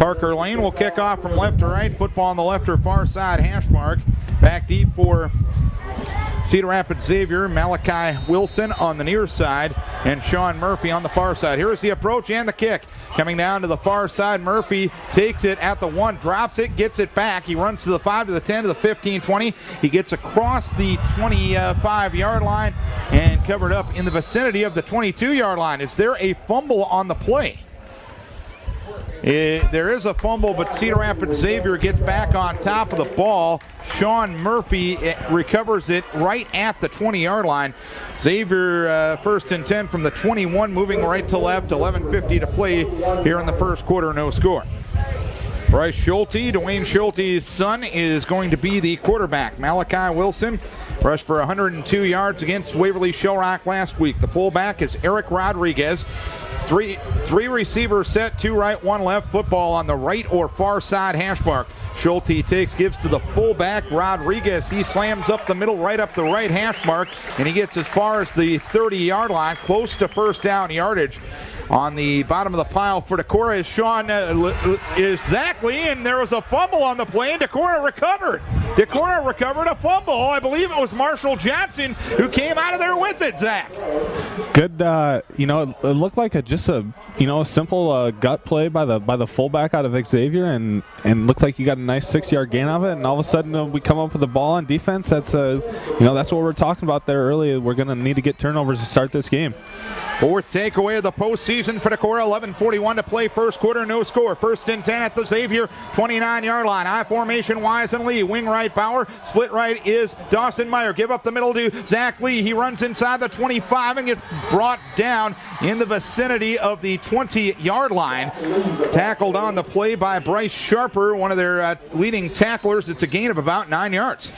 Parker Lane will kick off from left to right. Football on the left or far side hash mark. Back deep for Cedar Rapids Xavier. Malachi Wilson on the near side and Sean Murphy on the far side. Here's the approach and the kick. Coming down to the far side, Murphy takes it at the 1, drops it, gets it back. He runs to the 5, to the 10, to the 15, 20. He gets across the 25-yard line and covered up in the vicinity of the 22-yard line. Is there a fumble on the play? There is a fumble, but Cedar Rapids Xavier gets back on top of the ball. Sean Murphy recovers it right at the 20-yard line. Xavier first and 10 from the 21, moving right to left. 11:50 to play here in the first quarter. No score. Bryce Schulte, Dwayne Schulte's son, is going to be the quarterback. Malachi Wilson rushed for 102 yards against Waverly Shellrock last week. The fullback is Eric Rodriguez. Three receivers set, 2 right, 1 left. Football on the right or far side hash mark. Schulte gives to the fullback, Rodriguez. He slams up the middle, right up the right hash mark, and he gets as far as the 30-yard line, close to first down yardage. On the bottom of the pile for Decorah is Sean is Zach Lee, and there was a fumble on the play, and Decorah recovered. Decorah recovered a fumble. I believe it was Marshall Johnson who came out of there with it, Zach. Good, it looked like just a simple gut play by the fullback out of Xavier, and looked like you got a nice 6-yard gain of it, and all of a sudden we come up with the ball on defense. That's what we're talking about there earlier. We're going to need to get turnovers to start this game. Fourth takeaway of the postseason for Decorah. 11:41 to play, first quarter, no score. First and 10 at the Xavier 29-yard line. I formation, Wise and Lee. Wing right, Bauer. Split right is Dawson Meyer. Give up the middle to Zach Lee. He runs inside the 25 and gets brought down in the vicinity of the 20-yard line. Tackled on the play by Bryce Sharper, one of their leading tacklers. It's a gain of about 9 yards.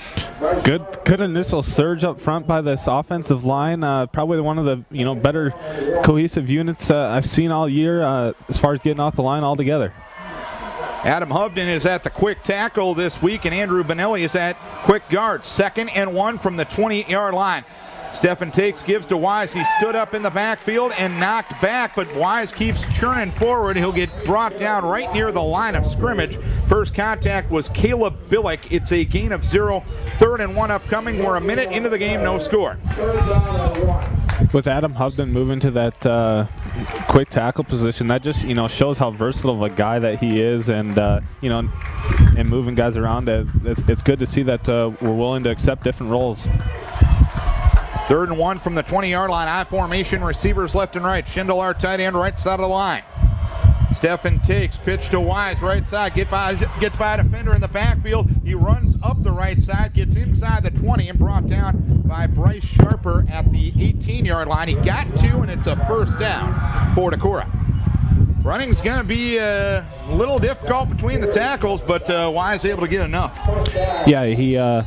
Good initial surge up front by this offensive line. Probably one of the better cohesive units I've seen all year as far as getting off the line altogether. Adam Hovden is at the quick tackle this week, and Andrew Benelli is at quick guard. 2nd and 1 from the 20-yard line. Stephen gives to Wise. He stood up in the backfield and knocked back, but Wise keeps churning forward. He'll get brought down right near the line of scrimmage. First contact was Caleb Billick. It's a gain of 0. 3rd and 1 upcoming. We're a minute into the game, no score. With Adam Hovden moving to that quick tackle position, that just shows how versatile of a guy that he is, and and moving guys around. It's good to see that we're willing to accept different roles. 3rd and 1 from the 20-yard line. I formation, receivers left and right. Schindler, tight end, right side of the line. Stephen pitch to Wise, right side, gets by a defender in the backfield. He runs up the right side, gets inside the 20 and brought down by Bryce Sharper at the 18-yard line. He got 2, and it's a first down for Decorah. Running's going to be a little difficult between the tackles, but Wise able to get enough. Yeah,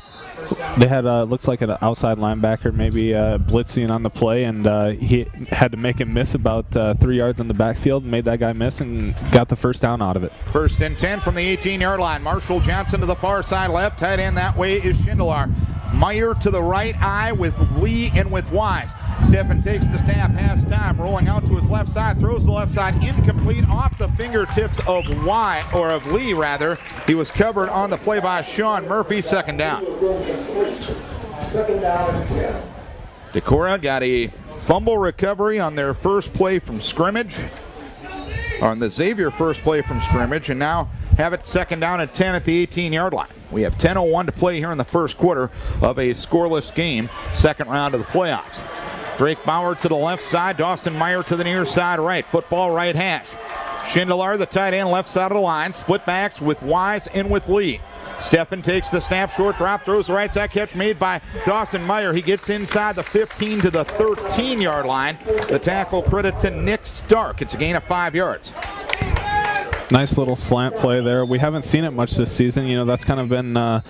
they had looks like an outside linebacker maybe blitzing on the play, and he had to make him miss about 3 yards in the backfield, made that guy miss, and got the first down out of it. 1st and 10 from the 18-yard line. Marshall Johnson to the far side left. Tight end that way is Schindler. Meyer to the right eye with Lee and with Wise. Stephen takes the snap, has time, rolling out to his left side, throws the left side, incomplete, off the fingertips of Lee rather. He was covered on the play by Sean Murphy. 2nd down. Decorah got a fumble recovery on their first play from scrimmage, on the Xavier first play from scrimmage, and now have it 2nd down and 10 at the 18-yard line. We have 10:01 to play here in the first quarter of a scoreless game, second round of the playoffs. Drake Bauer to the left side, Dawson Meyer to the near side right. Football right hash. Schindler, the tight end, left side of the line. Split backs with Wise and with Lee. Stephen takes the snap, short drop, throws the right side, catch made by Dawson Meyer. He gets inside the 15 to the 13-yard line. The tackle credit to Nick Stark. It's a gain of 5 yards. Nice little slant play there. We haven't seen it much this season. That's kind of been, a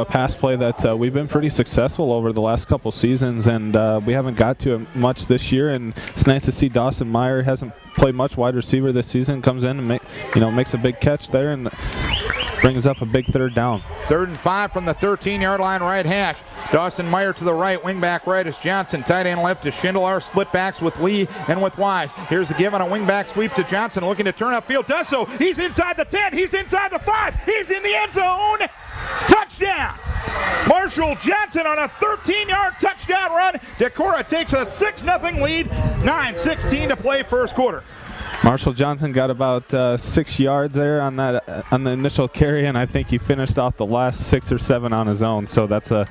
pass play that we've been pretty successful over the last couple seasons, and we haven't got to it much this year. And it's nice to see Dawson Meyer hasn't played much wide receiver this season. Comes in and makes a big catch there, and brings up a big third down. 3rd and 5 from the 13-yard line, right hash. Dawson Meyer to the right, wingback right is Johnson. Tight end left is Schindler. Split backs with Lee and with Wise. Here's the give on a wingback sweep to Johnson, looking to turn upfield. Does so. He's inside the 10. He's inside the 5. He's in the end zone. Touchdown! Marshall Johnson on a 13-yard touchdown run. Decorah takes a 6-0 lead. 9:16 to play first quarter. Marshall Johnson got about 6 yards there on the initial carry, and I think he finished off the last 6 or 7 on his own. So that's a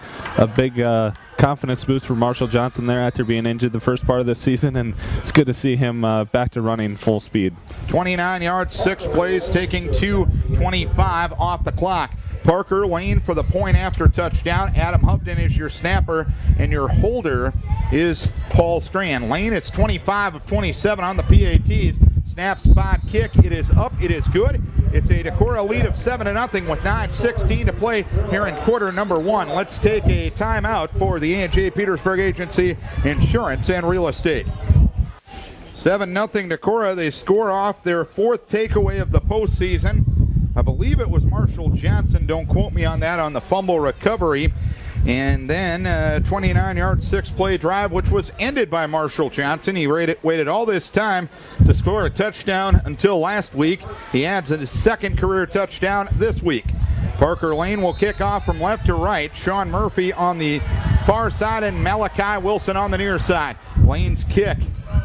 big confidence boost for Marshall Johnson there after being injured the first part of the season, and it's good to see him back to running full speed. 29 yards, 6 plays, taking 2:25 off the clock. Parker Lane for the point after touchdown. Adam Hubden is your snapper, and your holder is Paul Strand. Lane, it's 25 of 27 on the PATs. Snap, spot, kick. It is up. It is good. It's a Decorah lead of 7-0 with 9:16 to play here in quarter number 1. Let's take a timeout for the A&J Petersburg Agency Insurance and Real Estate. 7-0 Decorah. They score off their 4th takeaway of the postseason. I believe it was Marshall Johnson. Don't quote me on that, on the fumble recovery. And then 29-yard 6-play drive, which was ended by Marshall Johnson. He waited all this time to score a touchdown until last week. He adds his 2nd career touchdown this week. Parker Lane will kick off from left to right. Sean Murphy on the far side and Malachi Wilson on the near side. Lane's kick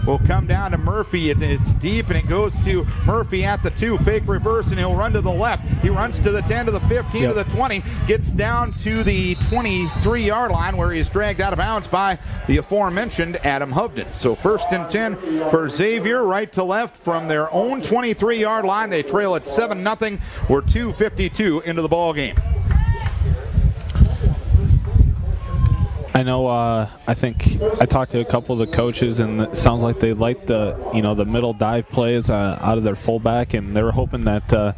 will come down to Murphy. It's deep, and it goes to Murphy at the 2. Fake reverse, and he'll run to the left. He runs to the 10, to the 15, to the 20, gets down to the 23-yard line where he's dragged out of bounds by the aforementioned Adam Hubden. So 1st and 10 for Xavier, right to left from their own 23-yard line. They trail at 7-0. We're 2:52 into the ball game. I know. I think I talked to a couple of the coaches, and it sounds like they liked the middle dive plays out of their fullback, and they were hoping that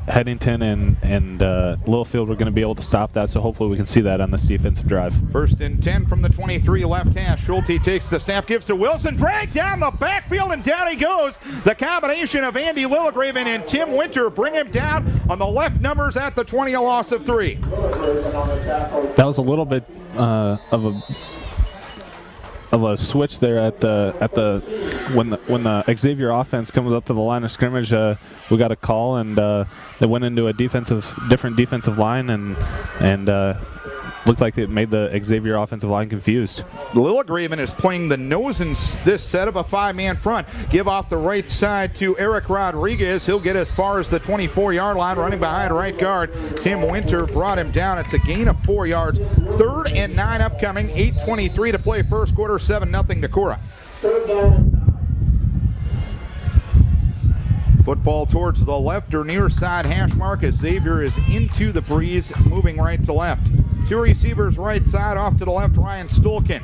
Headington and Littlefield were going to be able to stop that. So hopefully we can see that on this defensive drive. 1st and 10 from the 23 left hash. Schulte takes the snap, gives to Wilson, dragged down the backfield, and down he goes. The combination of Andy Lillegraven and Tim Winter bring him down on the left numbers at the 20, a loss of 3. That was a little bit of a switch there when the Xavier offense comes up to the line of scrimmage. We got a call, and they went into a different defensive line, and looked like it made the Xavier offensive line confused. Lillegraven is playing the nose in this set of a 5-man front. Give off the right side to Eric Rodriguez. He'll get as far as the 24-yard line, running behind right guard. Tim Winter brought him down. It's a gain of 4 yards. 3rd and 9 upcoming. 8:23 to play first quarter. 7-0 Decorah. Football towards the left or near side hash mark as Xavier is into the breeze, moving right to left. 2 receivers right side, off to the left, Ryan Stolkin.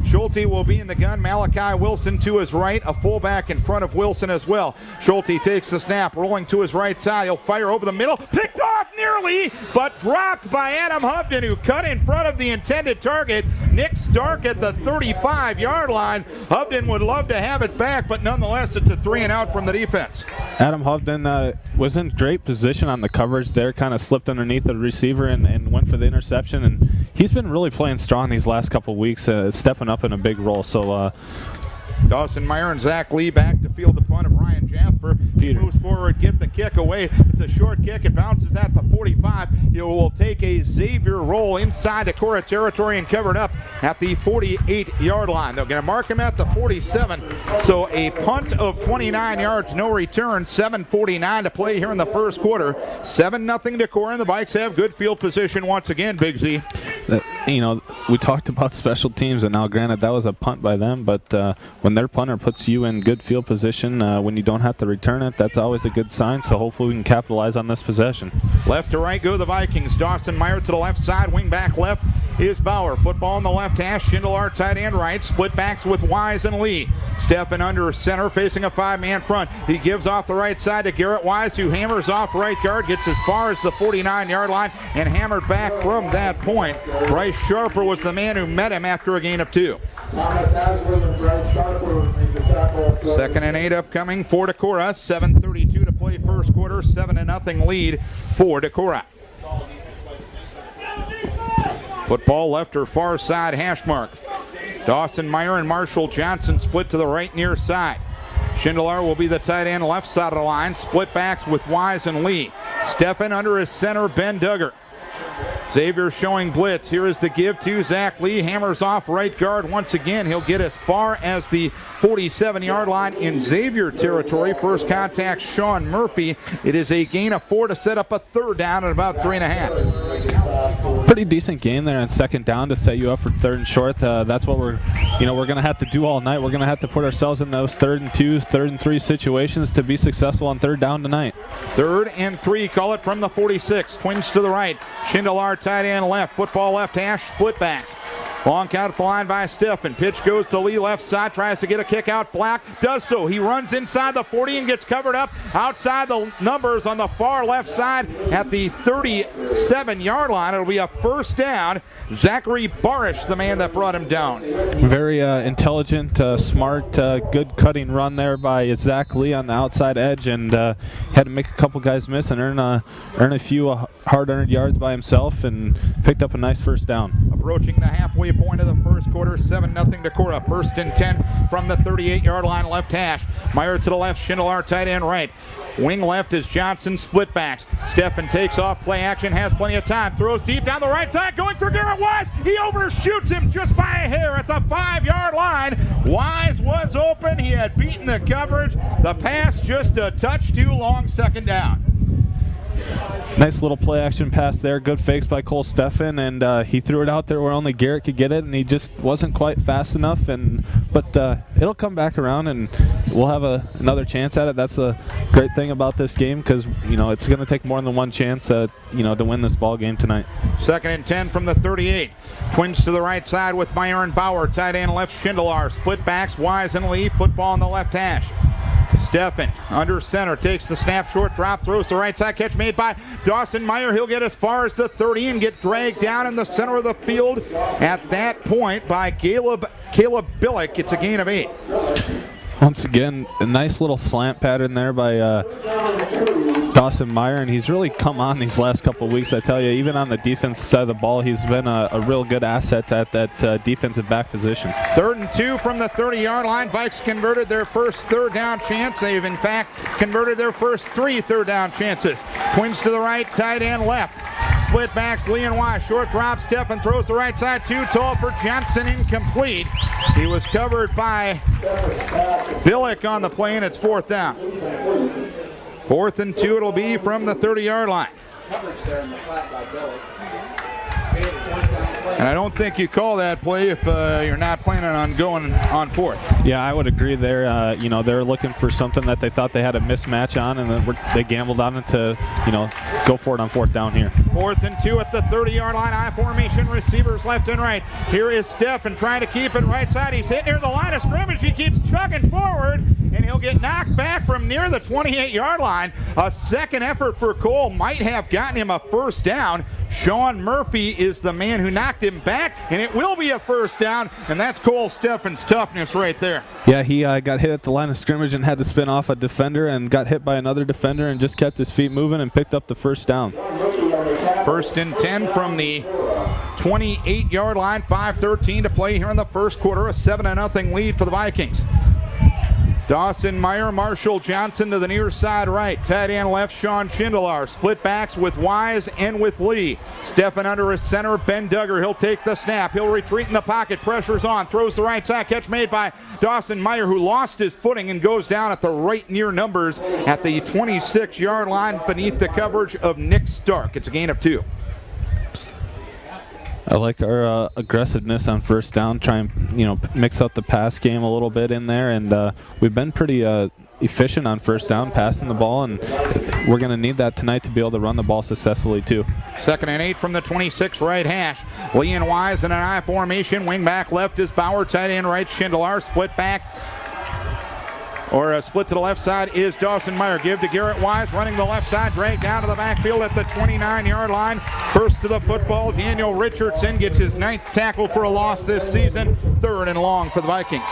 Schulte will be in the gun. Malachi Wilson to his right, a fullback in front of Wilson as well. Schulte takes the snap, rolling to his right side. He'll fire over the middle. Picked off nearly, but dropped by Adam Hubden, who cut in front of the intended target. Nick Stark at the 35-yard line. Hubden would love to have it back, but nonetheless, it's a 3-and-out from the defense. Adam Hubden was in great position on the coverage there, kind of slipped underneath the receiver and went for the interception. And he's been really playing strong these last couple weeks, stepping up in a big role. So Dawson Meyer and Zach Lee back to field the punt of Ryan Jasper. He moves forward, get the kick away. It's a short kick. It bounces at the 45. He will take a Xavier roll inside Decorah territory and covered up at the 48-yard line. They're going to mark him at the 47. So a punt of 29 yards, no return. 7:49 to play here in the first quarter. 7-0 Decorah, and the Bikes have good field position once again, Big Z. We talked about special teams, and now granted that was a punt by them, but when their punter puts you in good field position when you don't have to return it, that's always a good sign. So hopefully we can capitalize on this possession. Left to right go the Vikings. Dawson Meyer to the left side, wing back left is Bauer. Football on the left hash. Schindler tight end right. Split backs with Wise and Lee. Stepping under center, facing a 5-man front. He gives off the right side to Garrett Wise, who hammers off right guard, gets as far as the 49-yard line, and hammered back from that point. Bryce Sharper was the man who met him after a gain of 2. 2nd and 8 upcoming for Decorah. 7:32 to play play first quarter, 7-0 lead for Decorah. Football left or far side hash mark. Dawson Meyer and Marshall Johnson split to the right near side. Schindler will be the tight end left side of the line. Split backs with Wise and Lee. Steffen under his center, Ben Duggar. Xavier showing blitz. Here is the give to Zach Lee. Hammers off right guard once again. He'll get as far as the 47-yard line in Xavier territory. First contact, Sean Murphy. It is a gain of 4 to set up a third down at about 3.5. Pretty decent game there on second down to set you up for third and short. That's what we're going to have to do all night. We're going to have to put ourselves in those 3rd and 2s, 3rd and 3 situations to be successful on third down tonight. 3rd and 3, call it from the 46. Twins to the right. Schindler tight end left. Football left hash, split backs. Long count at the line by Steffen. Pitch goes to Lee left side. Tries to get a kick out. Black does so. He runs inside the 40 and gets covered up outside the numbers on the far left side at the 37-yard line. It'll be a first down. Zachary Barish, the man that brought him down. Very intelligent, smart, good cutting run there by Zach Lee on the outside edge, and had to make a couple guys miss and earn a few hard-earned yards by himself and picked up a nice first down. Approaching the halfway point of the first quarter, 7-0 Decorah. 1st and 10 from the 38-yard line left hash. Meyer to the left, Schindler tight end right. Wing left is Johnson, split backs. Steffen takes off, play action, has plenty of time. Throws deep down the right side, going for Garrett Wise. He overshoots him just by a hair at the 5-yard line. Wise was open. He had beaten the coverage. The pass just a touch too long, second down. Nice little play action pass there. Good fakes by Cole Steffen, and he threw it out there where only Garrett could get it, and he just wasn't quite fast enough. But it'll come back around, and we'll have another chance at it. That's a great thing about this game, because it's going to take more than one chance to win this ball game tonight. 2nd and 10 from the 38. Twins to the right side with Meyer and Bauer. Tight end left, Schindler. Split backs, Wise and Lee. Football on the left hash. Steffen under center, takes the snap, short drop, throws to right side, catch made by Dawson Meyer. He'll get as far as the 30 and get dragged down in the center of the field at that point by Caleb Billick. It's a gain of 8. Once again, a nice little slant pattern there by Dawson Meyer, and he's really come on these last couple of weeks. I tell you, even on the defensive side of the ball, he's been a real good asset at that defensive back position. 3rd and 2 from the 30-yard line. Vikes converted their first third down chance. They've, in fact, converted their first 3 third down chances. Twins to the right, tight end left. Split backs, Lee and Wise. Short drop, Steffen throws the right side. Too tall for Johnson, incomplete. He was covered by Billick on the play, and it's 4th down. 4th and 2 it'll be from the 30-yard line. And I don't think you call that play if you're not planning on going on 4th. Yeah, I would agree there. They're looking for something that they thought they had a mismatch on, and then they gambled on it to, go for it on 4th down here. 4th and 2 at the 30-yard line. I formation, receivers left and right. Here is Steffen trying to keep it right side. He's hit near the line of scrimmage. He keeps chugging forward, and he'll get knocked back from near the 28-yard line. A second effort for Cole might have gotten him a first down. Sean Murphy is the man who knocked him back, and it will be a first down, and that's Cole Steffen's toughness right there. Yeah, he got hit at the line of scrimmage and had to spin off a defender and got hit by another defender and just kept his feet moving and picked up the first down. 1st and 10 from the 28-yard line. 5:13 to play here in the first quarter. A 7-0 lead for the Vikings. Dawson Meyer, Marshall Johnson to the near side right. Tight end left, Sean Schindler. Split backs with Wise and with Lee. Steffen under his center, Ben Duggar. He'll take the snap. He'll retreat in the pocket. Pressure's on. Throws the right side. Catch made by Dawson Meyer, who lost his footing and goes down at the right near numbers at the 26-yard line beneath the coverage of Nick Stark. It's a gain of 2. I like our aggressiveness on first down, try and mix up the pass game a little bit in there, and we've been pretty efficient on first down, passing the ball, and we're going to need that tonight to be able to run the ball successfully too. 2nd and 8 from the 26 right hash. Lee and Wise in an I formation. Wing back left is Bauer, tight end right Schindler. Split back, or a split to the left side is Dawson Meyer. Give to Garrett Wise, running the left side, dragged down to the backfield at the 29-yard line. First to the football, Daniel Richardson gets his 9th tackle for a loss this season. 3rd and long for the Vikings.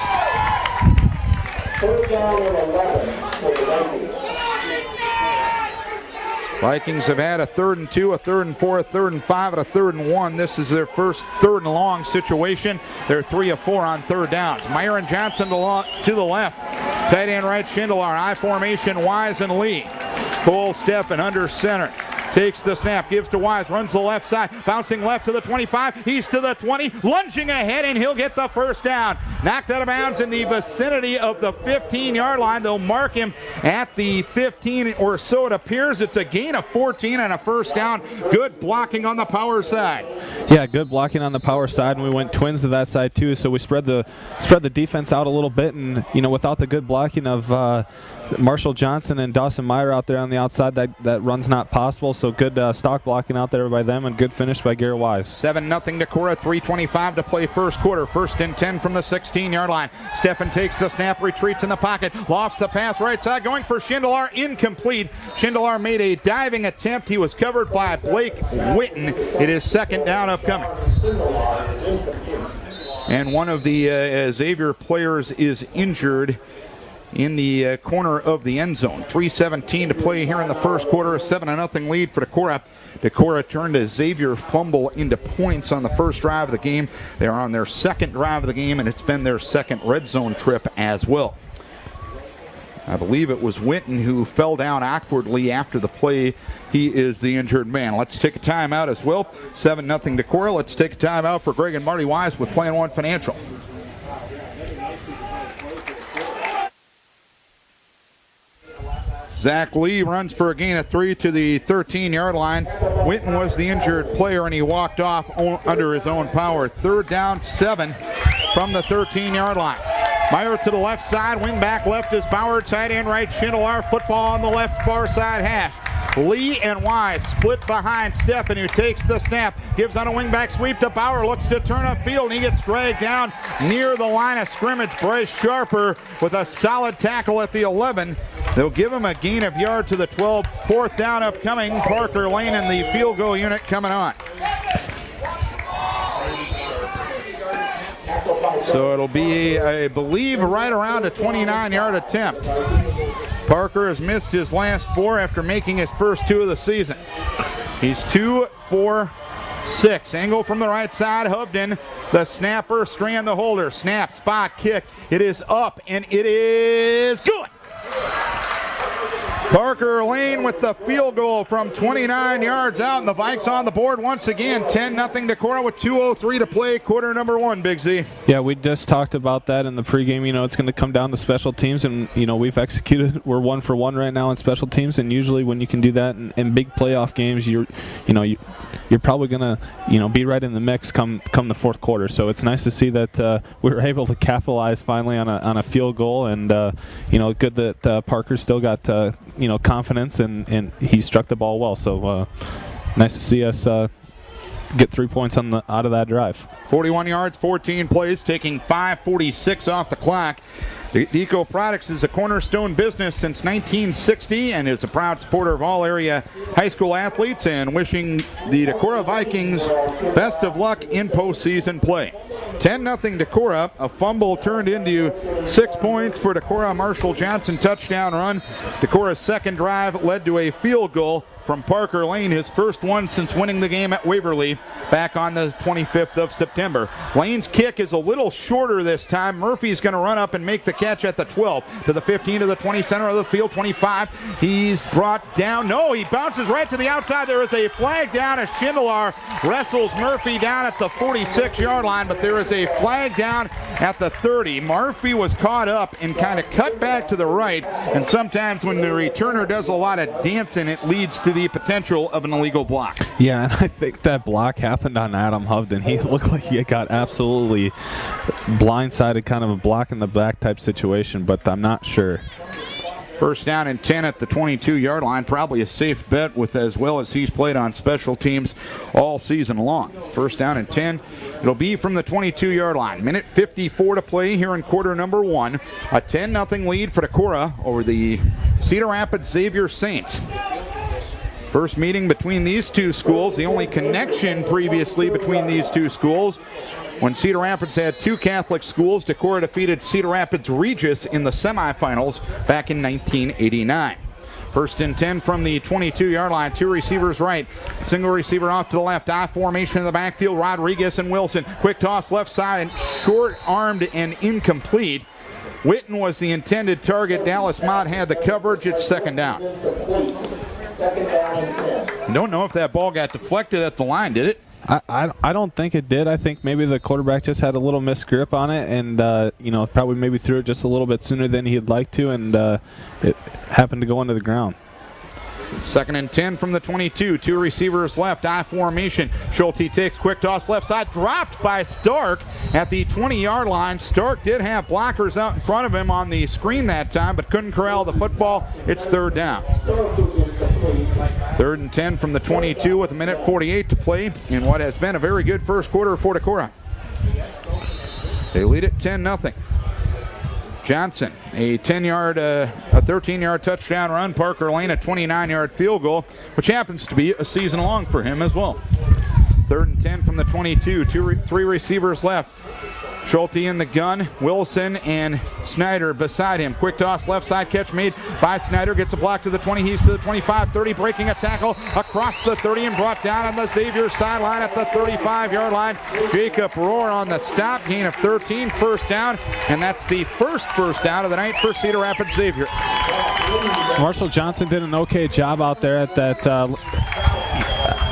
3rd down and 11 for the Vikings. Vikings have had a 3rd and 2, a 3rd and 4, a 3rd and 5, and a 3rd and 1. This is their first 3rd and long situation. They're 3 of 4 on 3rd downs. Myron Johnson to the left. Tight end right, Schindler. I formation, Wise and Lee. Cole Steffen under center. Takes the snap, gives to Wise, runs the left side, bouncing left to the 25, he's to the 20, lunging ahead, and he'll get the first down. Knocked out of bounds in the vicinity of the 15-yard line. They'll mark him at the 15 or so. It appears it's a gain of 14 and a first down. Good blocking on the power side. Yeah, good blocking on the power side, and we went twins to that side too, so we spread the defense out a little bit, and without the good blocking of Marshall Johnson and Dawson Meyer out there on the outside, that run's not possible. So good stock blocking out there by them, and good finish by Garrett Wise. 7-0 Decorah, 3:25 to play first quarter. 1st and 10 from the 16-yard line. Steffen takes the snap, retreats in the pocket, lofts the pass right side, going for Schindler, incomplete. Schindler made a diving attempt. He was covered by Blake Witten. It is 2nd down upcoming. And one of the Xavier players is injured in the corner of the end zone. 3:17 to play here in the first quarter. A 7-0 lead for Decorah. Decorah turned a Xavier fumble into points on the first drive of the game. They're on their 2nd drive of the game, and it's been their 2nd red zone trip as well. I believe it was Witten who fell down awkwardly after the play. He is the injured man. Let's take a timeout as well. 7-0 Decorah. Let's take a timeout for Greg and Marty Wise with Plan One Financial. Zach Lee runs for a gain of 3 to the 13-yard line. Witten was the injured player, and he walked off under his own power. 3rd down, 7 from the 13-yard line. Meyer to the left side, wing back left is Bauer, tight end right, Schindler, football on the left far side hash. Lee and Wise split behind Steffen, who takes the snap, gives on a wingback sweep to Bauer, looks to turn upfield, and he gets dragged down near the line of scrimmage. Bryce Sharper with a solid tackle at the 11. They'll give him a gain of yard to the 12. 4th down upcoming. Parker Lane and the field goal unit coming on. So it'll be, I believe, right around a 29-yard attempt. Parker has missed his last 4 after making his first 2 of the season. He's 2 for 6. Angle from the right side. Hovden, the snapper, Strand the holder. Snap, spot, kick. It is up, and it is good. Parker Lane with the field goal from 29 yards out, and the Vikes on the board once again. 10-0 Decorah with 2:03 to play, quarter number 1, Big Z. Yeah, we just talked about that in the pregame. It's going to come down to special teams, and we've executed. We're 1 for 1 right now in special teams, and usually when you can do that in big playoff games, you're probably going to be right in the mix come the fourth quarter. So it's nice to see that we were able to capitalize finally on a field goal, and good that Parker still got confidence, and he struck the ball well. So nice to see us get 3 points out of that drive. 41 yards, 14 plays, taking 5:46 off the clock. Deco Products is a cornerstone business since 1960 and is a proud supporter of all area high school athletes, and wishing the Decorah Vikings best of luck in postseason play. 10-0 Decorah. A fumble turned into 6 points for Decorah. Marshall Johnson touchdown run. Decorah's 2nd drive led to a field goal from Parker Lane, his first one since winning the game at Waverly back on the 25th of September. Lane's kick is a little shorter this time. Murphy's going to run up and make the catch at the 12, to the 15, to the 20, center of the field, 25. He's brought down. No, he bounces right to the outside. There is a flag down as Schindler wrestles Murphy down at the 46-yard line, but there is a flag down at the 30. Murphy was caught up and kind of cut back to the right, and sometimes when the returner does a lot of dancing, it leads to the potential of an illegal block. Yeah, and I think that block happened on Adam Hovden. He looked like he got absolutely blindsided, kind of a block in the back type situation, but I'm not sure. 1st down and 10 at the 22-yard line. Probably a safe bet with as well as he's played on special teams all season long. 1st down and 10. It'll be from the 22-yard line. Minute 54 to play here in quarter number 1. A 10-0 lead for Decorah over the Cedar Rapids Xavier Saints. First meeting between these two schools, the only connection previously between these two schools. When Cedar Rapids had 2 Catholic schools, Decorah defeated Cedar Rapids Regis in the semifinals back in 1989. First and 10 from the 22-yard line. Two receivers right. Single receiver off to the left. I formation in the backfield. Rodriguez and Wilson. Quick toss left side. Short-armed and incomplete. Witten was the intended target. Dallas Mott had the coverage. It's second down. I don't know if that ball got deflected at the line, did it? I don't think it did. I think maybe the quarterback just had a little misgrip on it and, probably maybe threw it just a little bit sooner than he'd like to, and it happened to go into the ground. Second and 10 from the 22. Two receivers left. I formation. Schulte takes quick toss left side. Dropped by Stark at the 20-yard line. Stark did have blockers out in front of him on the screen that time, but couldn't corral the football. It's third down. Third and 10 from the 22 with 1:48 to play in what has been a very good first quarter for Decorah. They lead it 10-0. Johnson, a 13-yard touchdown run. Parker Lane, a 29-yard field goal, which happens to be a season long for him as well. Third and 10 from the 22. Three receivers left. Schulte in the gun. Wilson and Snyder beside him. Quick toss left side, catch made by Snyder. Gets a block to the 20. He's to the 25, 30, breaking a tackle across the 30 and brought down on the Xavier sideline at the 35-yard line. Jacob Rohr on the stop, gain of 13, first down, and that's the first down of the night for Cedar Rapids Xavier. Marshall Johnson did an okay job out there at that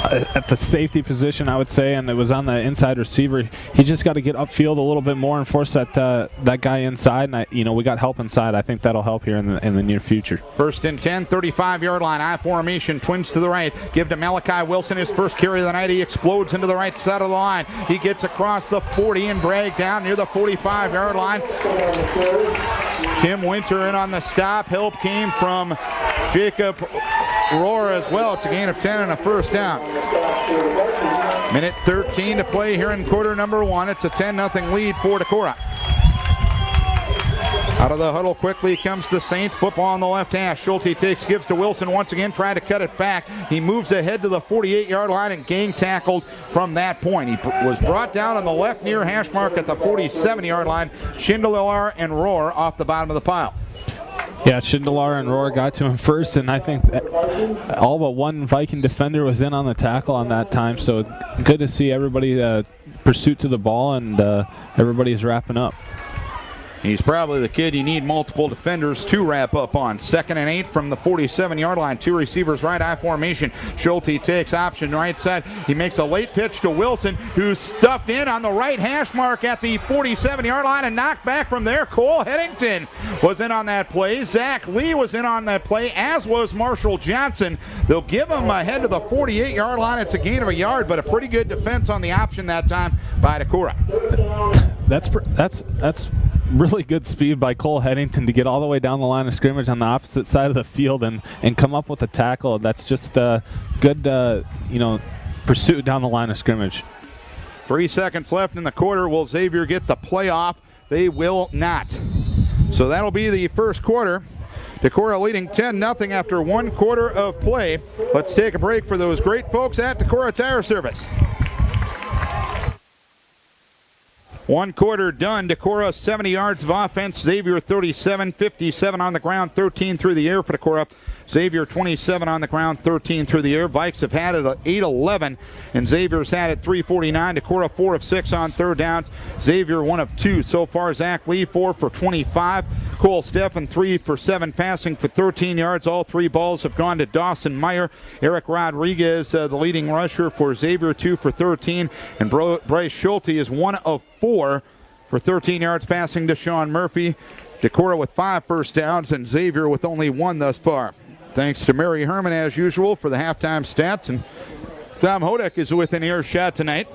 at the safety position, I would say, and it was on the inside receiver. He just got to get upfield a little bit more and force that guy inside. And we got help inside. I think that'll help here in the near future. First and 10, 35-yard line. I formation, twins to the right. Give to Malachi Wilson his first carry of the night. He explodes into the right side of the line. He gets across the 40 and dragged down near the 45-yard line. Tim Winter in on the stop. Help came from Jacob Rohr as well. It's a gain of 10 and a first down. 1:13 to play here in quarter number one. It's a 10-0 lead for Decorah. Out of the huddle quickly comes the Saints. Football on the left hash. Schulte gives to Wilson once again, trying to cut it back. He moves ahead to the 48-yard line and gang tackled from that point. He was brought down on the left near hash mark at the 47-yard line. Schindler and Rohr off the bottom of the pile. Yeah, Schindler and Rohr got to him first, and I think that all but one Viking defender was in on the tackle on that time, so good to see everybody pursuit to the ball, and everybody's wrapping up. He's probably the kid you need multiple defenders to wrap up on. 2nd and 8 from the 47-yard line. Two receivers right, I formation. Schulte takes option right side. He makes a late pitch to Wilson, who's stuffed in on the right hash mark at the 47-yard line and knocked back from there. Cole Headington was in on that play. Zach Lee was in on that play, as was Marshall Johnson. They'll give him ahead to the 48-yard line. It's a gain of a yard, but a pretty good defense on the option that time by Decorah. That's really good speed by Cole Headington to get all the way down the line of scrimmage on the opposite side of the field and come up with a tackle. That's just good, pursuit down the line of scrimmage. 3 seconds left in the quarter. Will Xavier get the playoff? They will not. So that'll be the first quarter. Decorah leading 10-0 after 1 quarter of play. Let's take a break for those great folks at Decorah Tire Service. 1 quarter done. Decorah 70 yards of offense. Xavier 37, 57 on the ground, 13 through the air for Decorah. Xavier 27 on the ground, 13 through the air. Vikes have had it at 8-11, and Xavier's had it 349. Decorah 4 of 6 on third downs. Xavier 1 of 2 so far. Zach Lee 4 for 25. Cole Steffen 3 for 7, passing for 13 yards. All 3 balls have gone to Dawson Meyer. Eric Rodriguez, the leading rusher for Xavier, 2 for 13. And Bryce Schulte is 1 of 4 for 13 yards, passing to Sean Murphy. Decorah with 5 first downs, and Xavier with only 1 thus far. Thanks to Mary Herman, as usual, for the halftime stats. And Tom Hodek is within earshot tonight.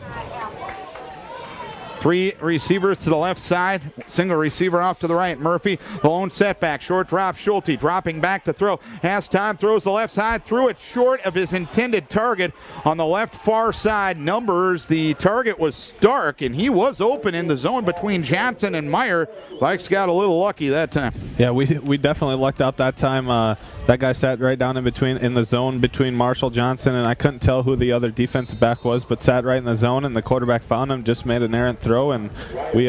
3 receivers to the left side. Single receiver off to the right. Murphy, the lone setback. Short drop. Schulte dropping back to throw. Has time. Throws the left side. Threw it short of his intended target on the left far side. Numbers. The target was Stark, and he was open in the zone between Johnson and Meyer. Vikes got a little lucky that time. Yeah, we definitely lucked out that time. That guy sat right down in the zone between Marshall Johnson, and I couldn't tell who the other defensive back was, but sat right in the zone, and the quarterback found him, just made an errant throw, and we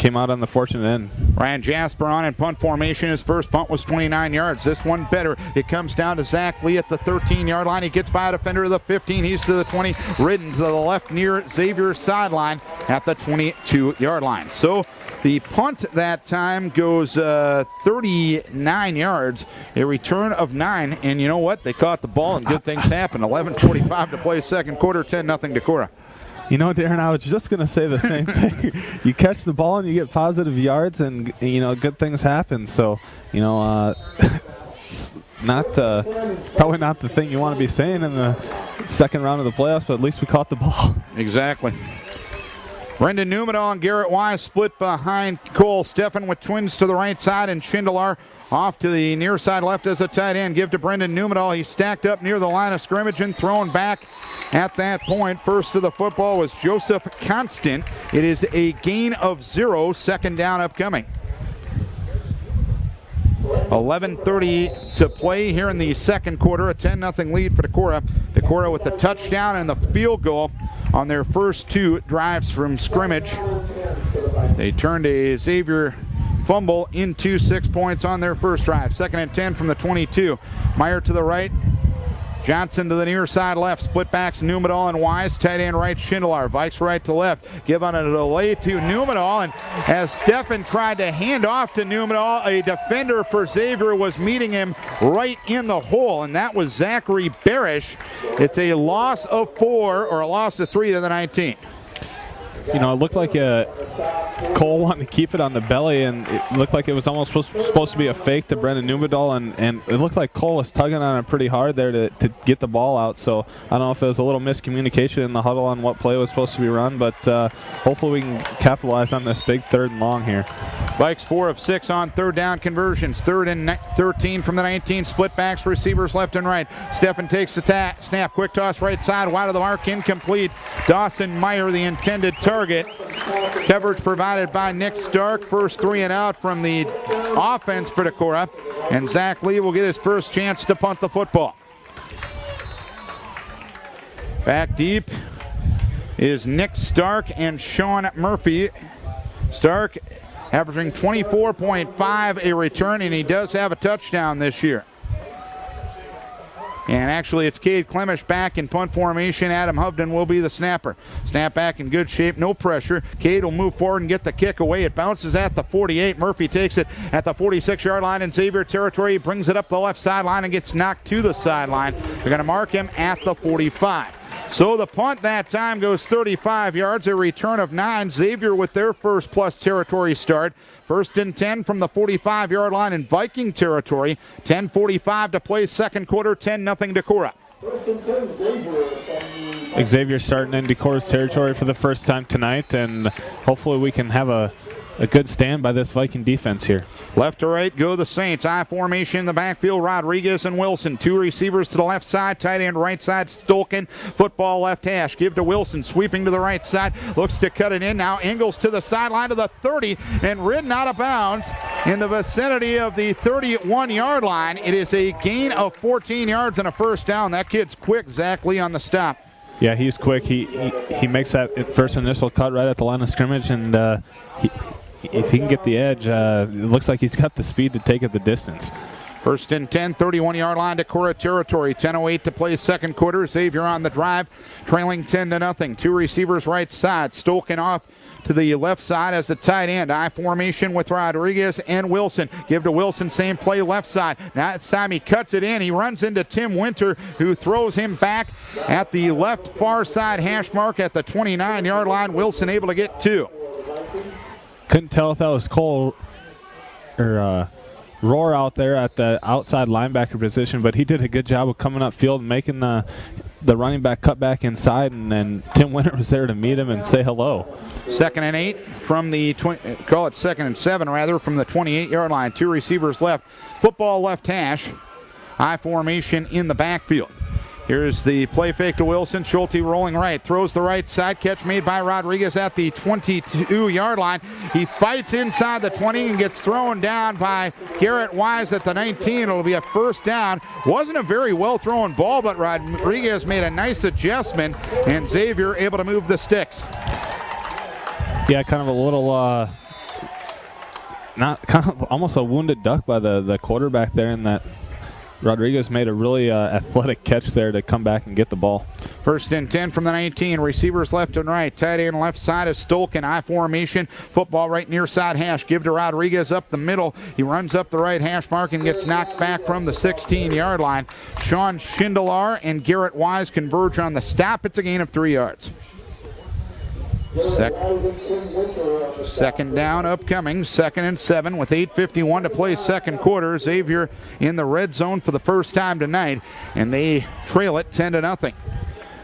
came out on the fortunate end. Ryan Jasper on in punt formation. His first punt was 29 yards. This one better. It comes down to Zach Lee at the 13-yard line. He gets by a defender to the 15. He's to the 20. Ridden to the left near Xavier's sideline at the 22-yard line. So the punt that time goes 39 yards, a return of 9. And you know what? They caught the ball and good things happened. 11:45 to play second quarter, 10-0 Decorah. You know, Darren, I was just going to say the same thing. You catch the ball and you get positive yards and, good things happen. So, not probably not the thing you want to be saying in the second round of the playoffs, but at least we caught the ball. Exactly. Brendan Numedal and Garrett Wise split behind Cole Steffen with twins to the right side, and Schindler off to the near side left as a tight end. Give to Brendan Numedal. He stacked up near the line of scrimmage and thrown back at that point. First to the football was Joseph Constant. It is a gain of 0, second down upcoming. 11:30 to play here in the second quarter. A 10-0 lead for Decorah. Decorah with the touchdown and the field goal on their first 2 drives from scrimmage. They turned a Xavier fumble into 6 points on their first drive. Second and 10 from the 22. Meyer to the right. Johnson to the near side left. Split backs Numedal and Wise. Tight end right Schindler. Vikes right to left. Give on a delay to Numedal. And as Steffen tried to hand off to Numedal, a defender for Xavier was meeting him right in the hole. And that was Zachary Barish. It's a loss of 4 or a loss of 3 to the 19. It looked like Cole wanted to keep it on the belly, and it looked like it was almost supposed to be a fake to Brendan Numedal, and it looked like Cole was tugging on it pretty hard there to get the ball out. So I don't know if it was a little miscommunication in the huddle on what play was supposed to be run, but hopefully we can capitalize on this big 3rd and long here. Vikes 4 of 6 on third down conversions. 3rd and 13 from the 19. Split backs, receivers left and right. Steffen takes the snap. Quick toss right side. Wide of the mark. Incomplete. Dawson Meyer, the intended target. Coverage provided by Nick Stark. First 3 and out from the offense for Decorah. And Zach Lee will get his first chance to punt the football. Back deep is Nick Stark and Sean Murphy. Stark averaging 24.5 a return, and he does have a touchdown this year. And actually, it's Cade Clemish back in punt formation. Adam Hovden will be the snapper. Snap back in good shape, no pressure. Cade will move forward and get the kick away. It bounces at the 48. Murphy takes it at the 46-yard line in Xavier territory. He brings it up the left sideline and gets knocked to the sideline. They're going to mark him at the 45. So the punt that time goes 35 yards, a return of 9. Xavier with their first plus territory start. First and 10 from the 45-yard line in Viking territory. 10:45 to play second quarter, 10-0 Decorah. Xavier starting in Decorah's territory for the first time tonight, and hopefully we can have a good stand by this Viking defense here. Left to right go the Saints. I formation in the backfield. Rodriguez and Wilson. 2 receivers to the left side. Tight end right side. Stolken. Football left hash. Give to Wilson. Sweeping to the right side. Looks to cut it in. Now Ingles to the sideline to the 30 and ridden out of bounds in the vicinity of the 31-yard line. It is a gain of 14 yards and a first down. That kid's quick. Zach Lee on the stop. Yeah, he's quick. He makes that first initial cut right at the line of scrimmage, and if he can get the edge, it looks like he's got the speed to take it the distance. First and 10, 31-yard line to Decorah territory. 10:08 to play second quarter. Xavier on the drive, trailing 10-0. 2 receivers right side. Stolken off to the left side as a tight end. I formation with Rodriguez and Wilson. Give to Wilson, same play left side. Now it's time he cuts it in. He runs into Tim Winter, who throws him back at the left far side hash mark at the 29-yard line. Wilson able to get 2. Couldn't tell if that was Cole or Roar out there at the outside linebacker position, but he did a good job of coming up field and making the running back cut back inside, and then Tim Winter was there to meet him and say hello. 2nd and 8 from the 2nd and 7 rather from the 28-yard line. 2 receivers left. Football left hash. I formation in the backfield. Here's the play fake to Wilson. Schulte rolling right. Throws the right side. Catch made by Rodriguez at the 22-yard line. He fights inside the 20 and gets thrown down by Garrett Wise at the 19. It'll be a first down. Wasn't a very well-thrown ball, but Rodriguez made a nice adjustment, and Xavier able to move the sticks. Yeah, kind of a almost a wounded duck by the quarterback there, and that Rodriguez made a really athletic catch there to come back and get the ball. 1st and 10 from the 19. Receivers left and right. Tight end left side is Stolken. I formation. Football right near side hash. Give to Rodriguez up the middle. He runs up the right hash mark and gets knocked back from the 16-yard line. Sean Schindler and Garrett Wise converge on the stop. It's a gain of 3 yards. Second down upcoming, 2nd and 7 with 8:51 to play second quarter. Xavier in the red zone for the first time tonight, and they trail it 10-0.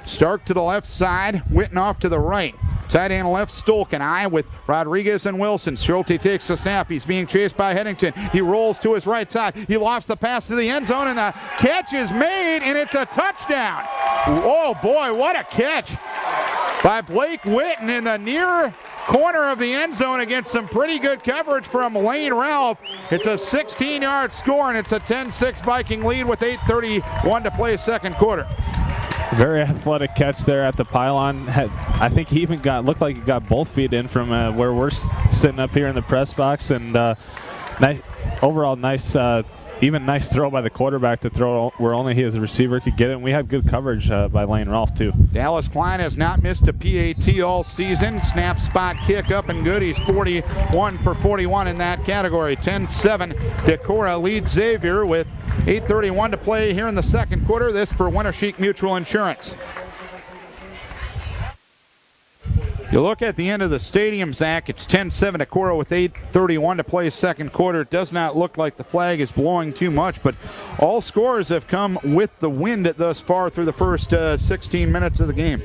Stark to the left side, Witten off to the right. Tight end left, Stolken. Eye with Rodriguez and Wilson. Schulte takes the snap. He's being chased by Headington. He rolls to his right side. He lost the pass to the end zone, and the catch is made, and it's a touchdown. Oh, boy, what a catch by Blake Witten in the near corner of the end zone against some pretty good coverage from Lane Ralph. It's a 16-yard score, and it's a 10-6 Viking lead with 8:31 to play second quarter. Very athletic catch there at the pylon. I think he even looked like he got both feet in from where we're sitting up here in the press box, and overall nice throw by the quarterback to throw where only he as a receiver could get it. And we had good coverage by Lane Rolfe too. Dallas Klein has not missed a PAT all season. Snap, spot, kick, up and good. He's 41 for 41 in that category. 10-7. Decorah leads Xavier with 8:31 to play here in the second quarter. This for Wintersheek Mutual Insurance. You look at the end of the stadium, Zach, it's 10-7 Decorah with 8:31 to play second quarter. It does not look like the flag is blowing too much, but all scores have come with the wind thus far through the first 16 minutes of the game.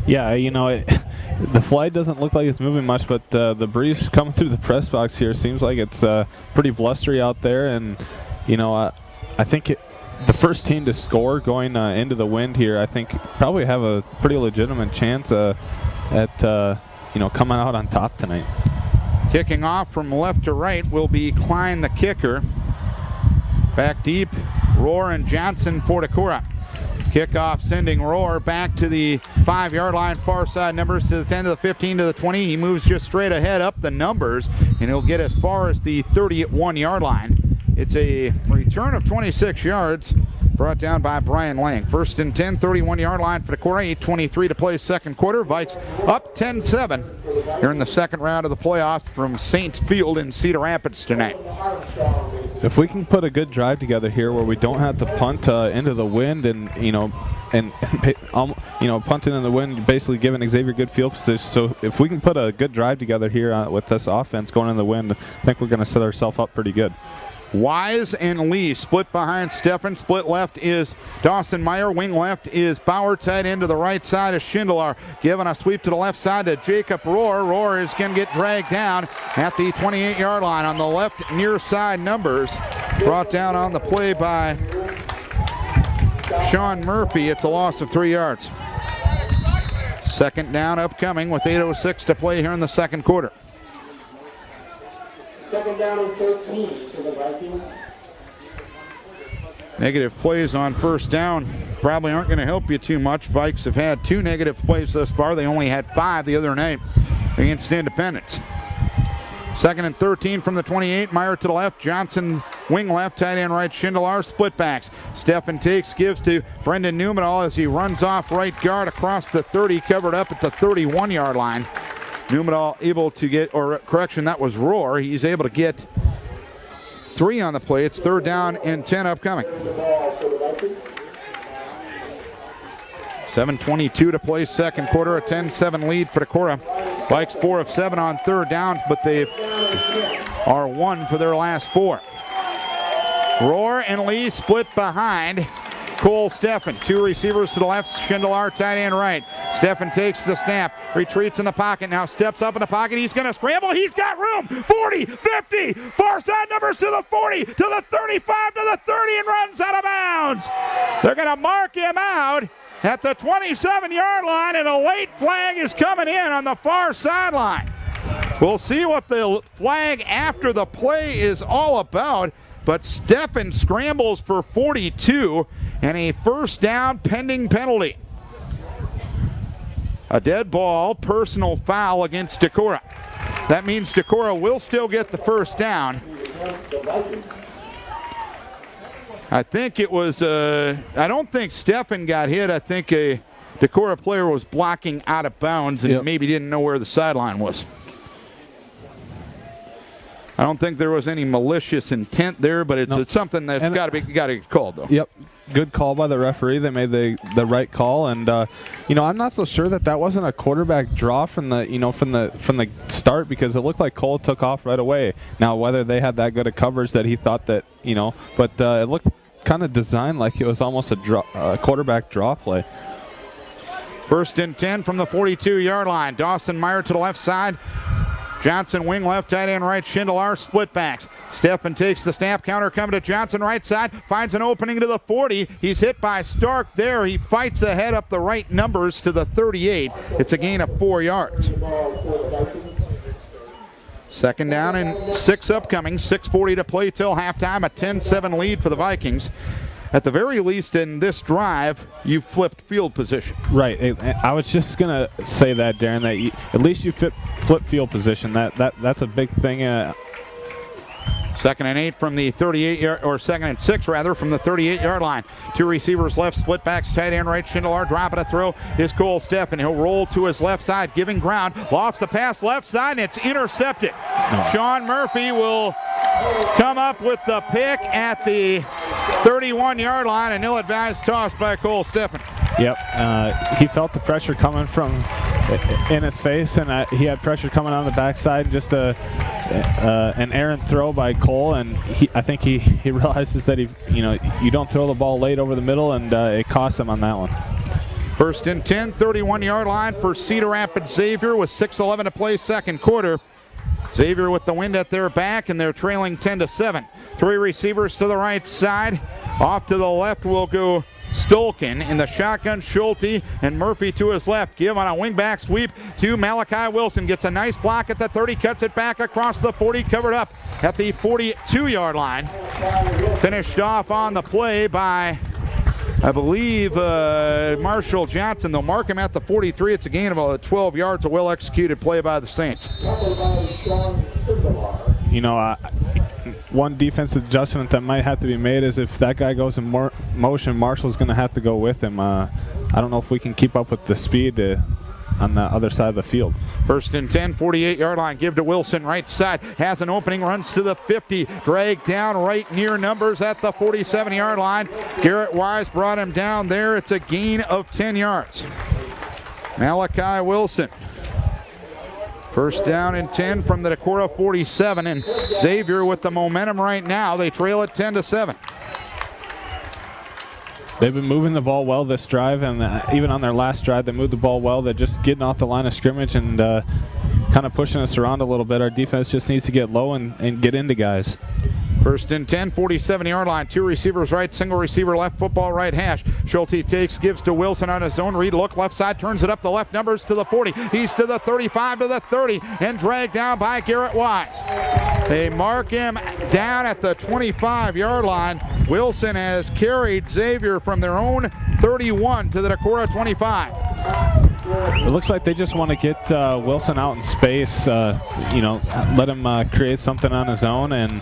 Yeah, the flag doesn't look like it's moving much, but the breeze coming through the press box here seems like it's pretty blustery out there, and, I think the first team to score going into the wind here, I think probably have a pretty legitimate chance at coming out on top tonight. Kicking off from left to right will be Klein, the kicker. Back deep, Rohr and Johnson for Decorah. Kickoff sending Rohr back to the 5-yard line, far side numbers to the 10 to the 15 to the 20. He moves just straight ahead up the numbers, and he'll get as far as the 31-yard line. It's a return of 26 yards brought down by Brian Lang. 1st and 10, 31-yard line for Decorah. 8:23 to play second quarter. Vikes up 10-7 here in the second round of the playoffs from Saints Field in Cedar Rapids tonight. If we can put a good drive together here where we don't have to punt into the wind and punting in the wind, basically giving Xavier good field position. So if we can put a good drive together here with this offense going in the wind, I think we're going to set ourselves up pretty good. Wise and Lee split behind Steffen. Split left is Dawson Meyer. Wing left is Bauer. Tight end to the right side is Schindler. Giving a sweep to the left side to Jacob Rohr. Rohr is going to get dragged down at the 28-yard line. On the left near side numbers. Brought down on the play by Sean Murphy. It's a loss of 3 yards. Second down upcoming with 8:06 to play here in the second quarter. Second down and 13 for the Vikings. Negative plays on first down probably aren't going to help you too much. Vikes have had 2 negative plays thus far. They only had 5 the other night against Independence. Second and 13 from the 28. Meyer to the left. Johnson wing left. Tight end right. Schindler split backs. Steffen takes, gives to Brendan Newman as he runs off right guard across the 30, covered up at the 31-yard line. Newman able to get, or correction, that was Rohr. He's able to get 3 on the play. It's 3rd down and 10 upcoming. 7:22 to play second quarter. A 10-7 lead for Decorah. Vikes 4 of 7 on 3rd downs, but they are 1 for their last 4. Rohr and Lee split behind Cole Steffen. 2 receivers to the left, Schindler, tight end right. Steffen takes the snap, retreats in the pocket, now steps up in the pocket. He's going to scramble. He's got room. 40, 50, far side numbers to the 40, to the 35, to the 30, and runs out of bounds. They're going to mark him out at the 27-yard line, and a late flag is coming in on the far sideline. We'll see what the flag after the play is all about, but Steffen scrambles for 42 and a first down pending penalty. A dead ball, personal foul against Decorah. That means Decorah will still get the first down. I think it was, I don't think Steffen got hit. I think a Decorah player was blocking out of bounds and maybe didn't know where the sideline was. I don't think there was any malicious intent there, but it's something that's got to get called, though. Yep. Good call by the referee. They made the right call, and I'm not so sure that wasn't a quarterback draw from the start, because it looked like Cole took off right away. Now whether they had that good a coverage that he thought that but it looked kind of designed like it was almost a quarterback draw play. 1st and 10 from the 42-yard line. Dawson Meyer to the left side. Johnson wing left, tight end right, Schindler split backs. Steffen takes the snap, counter coming to Johnson right side, finds an opening to the 40. He's hit by Stark there. He fights ahead up the right numbers to the 38. It's a gain of 4 yards. 2nd down and 6 upcoming. 6:40 to play till halftime. A 10-7 lead for the Vikings. At the very least in this drive, you flipped field position. Right. I was just going to say that, Darren, that at least you flip field position. That's a big thing. 2nd and 8 from the 38-yard, or 2nd and 6 rather, from the 38-yard line. 2 receivers left, split backs, tight end right. Schindler dropping a throw is Cole Steffen. He'll roll to his left side, giving ground. Lofts the pass left side, and it's intercepted. Sean Murphy will come up with the pick at the 31-yard line, and ill-advised toss by Cole Steffen. Yep. He felt the pressure coming from in his face, and he had pressure coming on the backside. Just an errant throw by Cole, and I think he realizes that you don't throw the ball late over the middle, and it cost him on that one. 1st and 10, 31-yard line for Cedar Rapids Xavier with 6:11 to play, 2nd quarter. Xavier with the wind at their back, and they're trailing 10-7. 3 receivers to the right side. Off to the left will go Stolken. In the shotgun, Schulte, and Murphy to his left. Give on a wingback sweep to Malachi Wilson. Gets a nice block at the 30, cuts it back across the 40, covered up at the 42-yard line. Finished off on the play by, I believe, Marshall Johnson. They'll mark him at the 43. It's a gain of about 12 yards. A well-executed play by the Saints. One defensive adjustment that might have to be made is if that guy goes in motion, Marshall's going to have to go with him. I don't know if we can keep up with the speed on the other side of the field. 1st and 10, 48-yard line. Give to Wilson, right side. Has an opening, runs to the 50. Dragged down right near numbers at the 47-yard line. Garrett Wise brought him down there. It's a gain of 10 yards. Malachi Wilson. 1st down and 10 from the Decorah 47, and Xavier with the momentum right now. They trail it 10-7. They've been moving the ball well this drive, and even on their last drive, they moved the ball well. They're just getting off the line of scrimmage and kind of pushing us around a little bit. Our defense just needs to get low and get into guys. 1st and 10, 47-yard line. 2 receivers right, single receiver left, football right hash. Schulte takes, gives to Wilson on his own read. Look left side, turns it up the left numbers to the 40. He's to the 35, to the 30, and dragged down by Garrett Wise. They mark him down at the 25-yard line. Wilson has carried Xavier from their own 31 to the Decorah 25. It looks like they just want to get Wilson out in space, let him create something on his own, and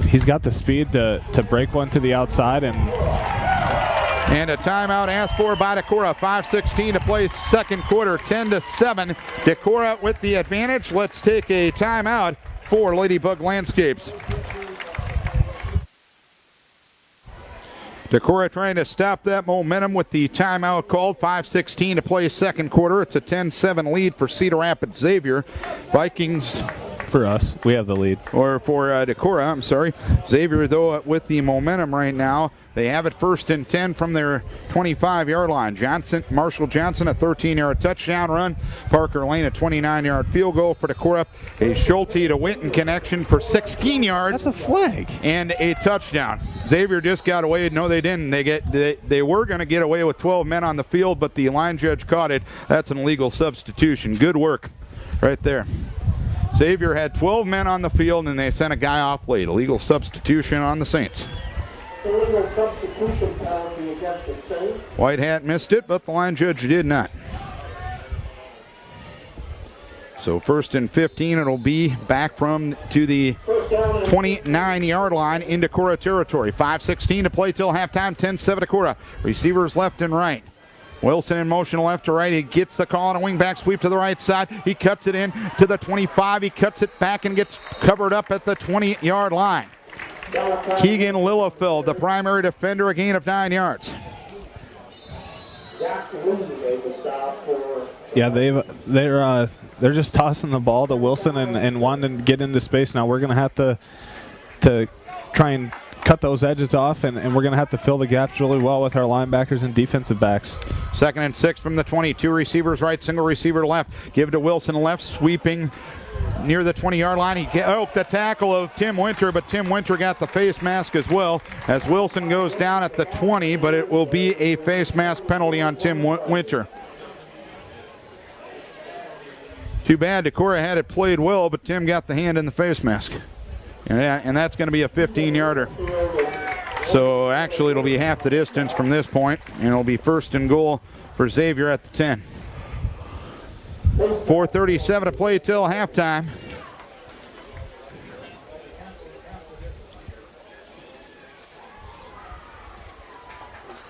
he's got the speed to break one to the outside. And a timeout asked for by Decorah. 5:16 to play, 2nd quarter, 10-7. Decorah with the advantage. Let's take a timeout for Ladybug Landscapes. Decorah trying to stop that momentum with the timeout called. 5:16 to play, 2nd quarter. It's a 10-7 lead for Cedar Rapids Xavier. Vikings, for us, we have the lead. Or for Decorah, I'm sorry. Xavier, though, with the momentum right now. They have it 1st and 10 from their 25-yard line. Marshall Johnson, a 13-yard touchdown run. Parker Lane, a 29-yard field goal for Decorah. A Schulte to Winton connection for 16 yards. That's a flag. And a touchdown. Xavier just got away. No, they didn't. They were going to get away with 12 men on the field, but the line judge caught it. That's an illegal substitution. Good work right there. Xavier had 12 men on the field, and they sent a guy off late. Illegal substitution on the Saints. Illegal substitution penalty against the Saints. White Hat missed it, but the line judge did not. So 1st and 15, it'll be back to the 29-yard line in Decorah territory. 5:16 to play till halftime, 10-7 Decorah. Receivers left and right. Wilson in motion left to right. He gets the call on a wingback sweep to the right side. He cuts it in to the 25. He cuts it back and gets covered up at the 20-yard line. Keegan Lillefeld, the primary defender, a gain of 9 yards. Yeah, they're just tossing the ball to Wilson and wanting to get into space. Now we're going to have to try and cut those edges off, and we're going to have to fill the gaps really well with our linebackers and defensive backs. 2nd and 6 from the 20. 2 receivers right, single receiver left. Give to Wilson left, sweeping near the 20-yard line. He broke the tackle of Tim Winter, but Tim Winter got the face mask as well as Wilson goes down at the 20, but it will be a face mask penalty on Tim Winter. Too bad Decorah had it played well, but Tim got the hand in the face mask. And that's going to be a 15-yarder. So actually it'll be half the distance from this point, and it'll be 1st and goal for Xavier at the 10. 4:37 to play till halftime.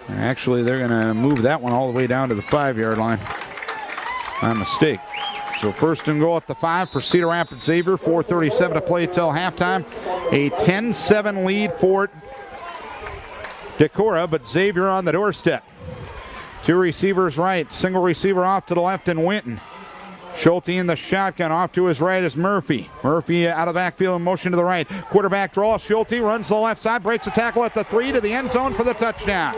Actually, they're going to move that one all the way down to the 5-yard line. My mistake. So 1st and goal at the 5 for Cedar Rapids Xavier. 4:37 to play till halftime. A 10-7 lead for Decorah, but Xavier on the doorstep. 2 receivers right, single receiver off to the left and Winton. Schulte in the shotgun. Off to his right is Murphy. Murphy out of backfield in motion to the right. Quarterback draw. Schulte runs to the left side. Breaks a tackle at the 3 to the end zone for the touchdown.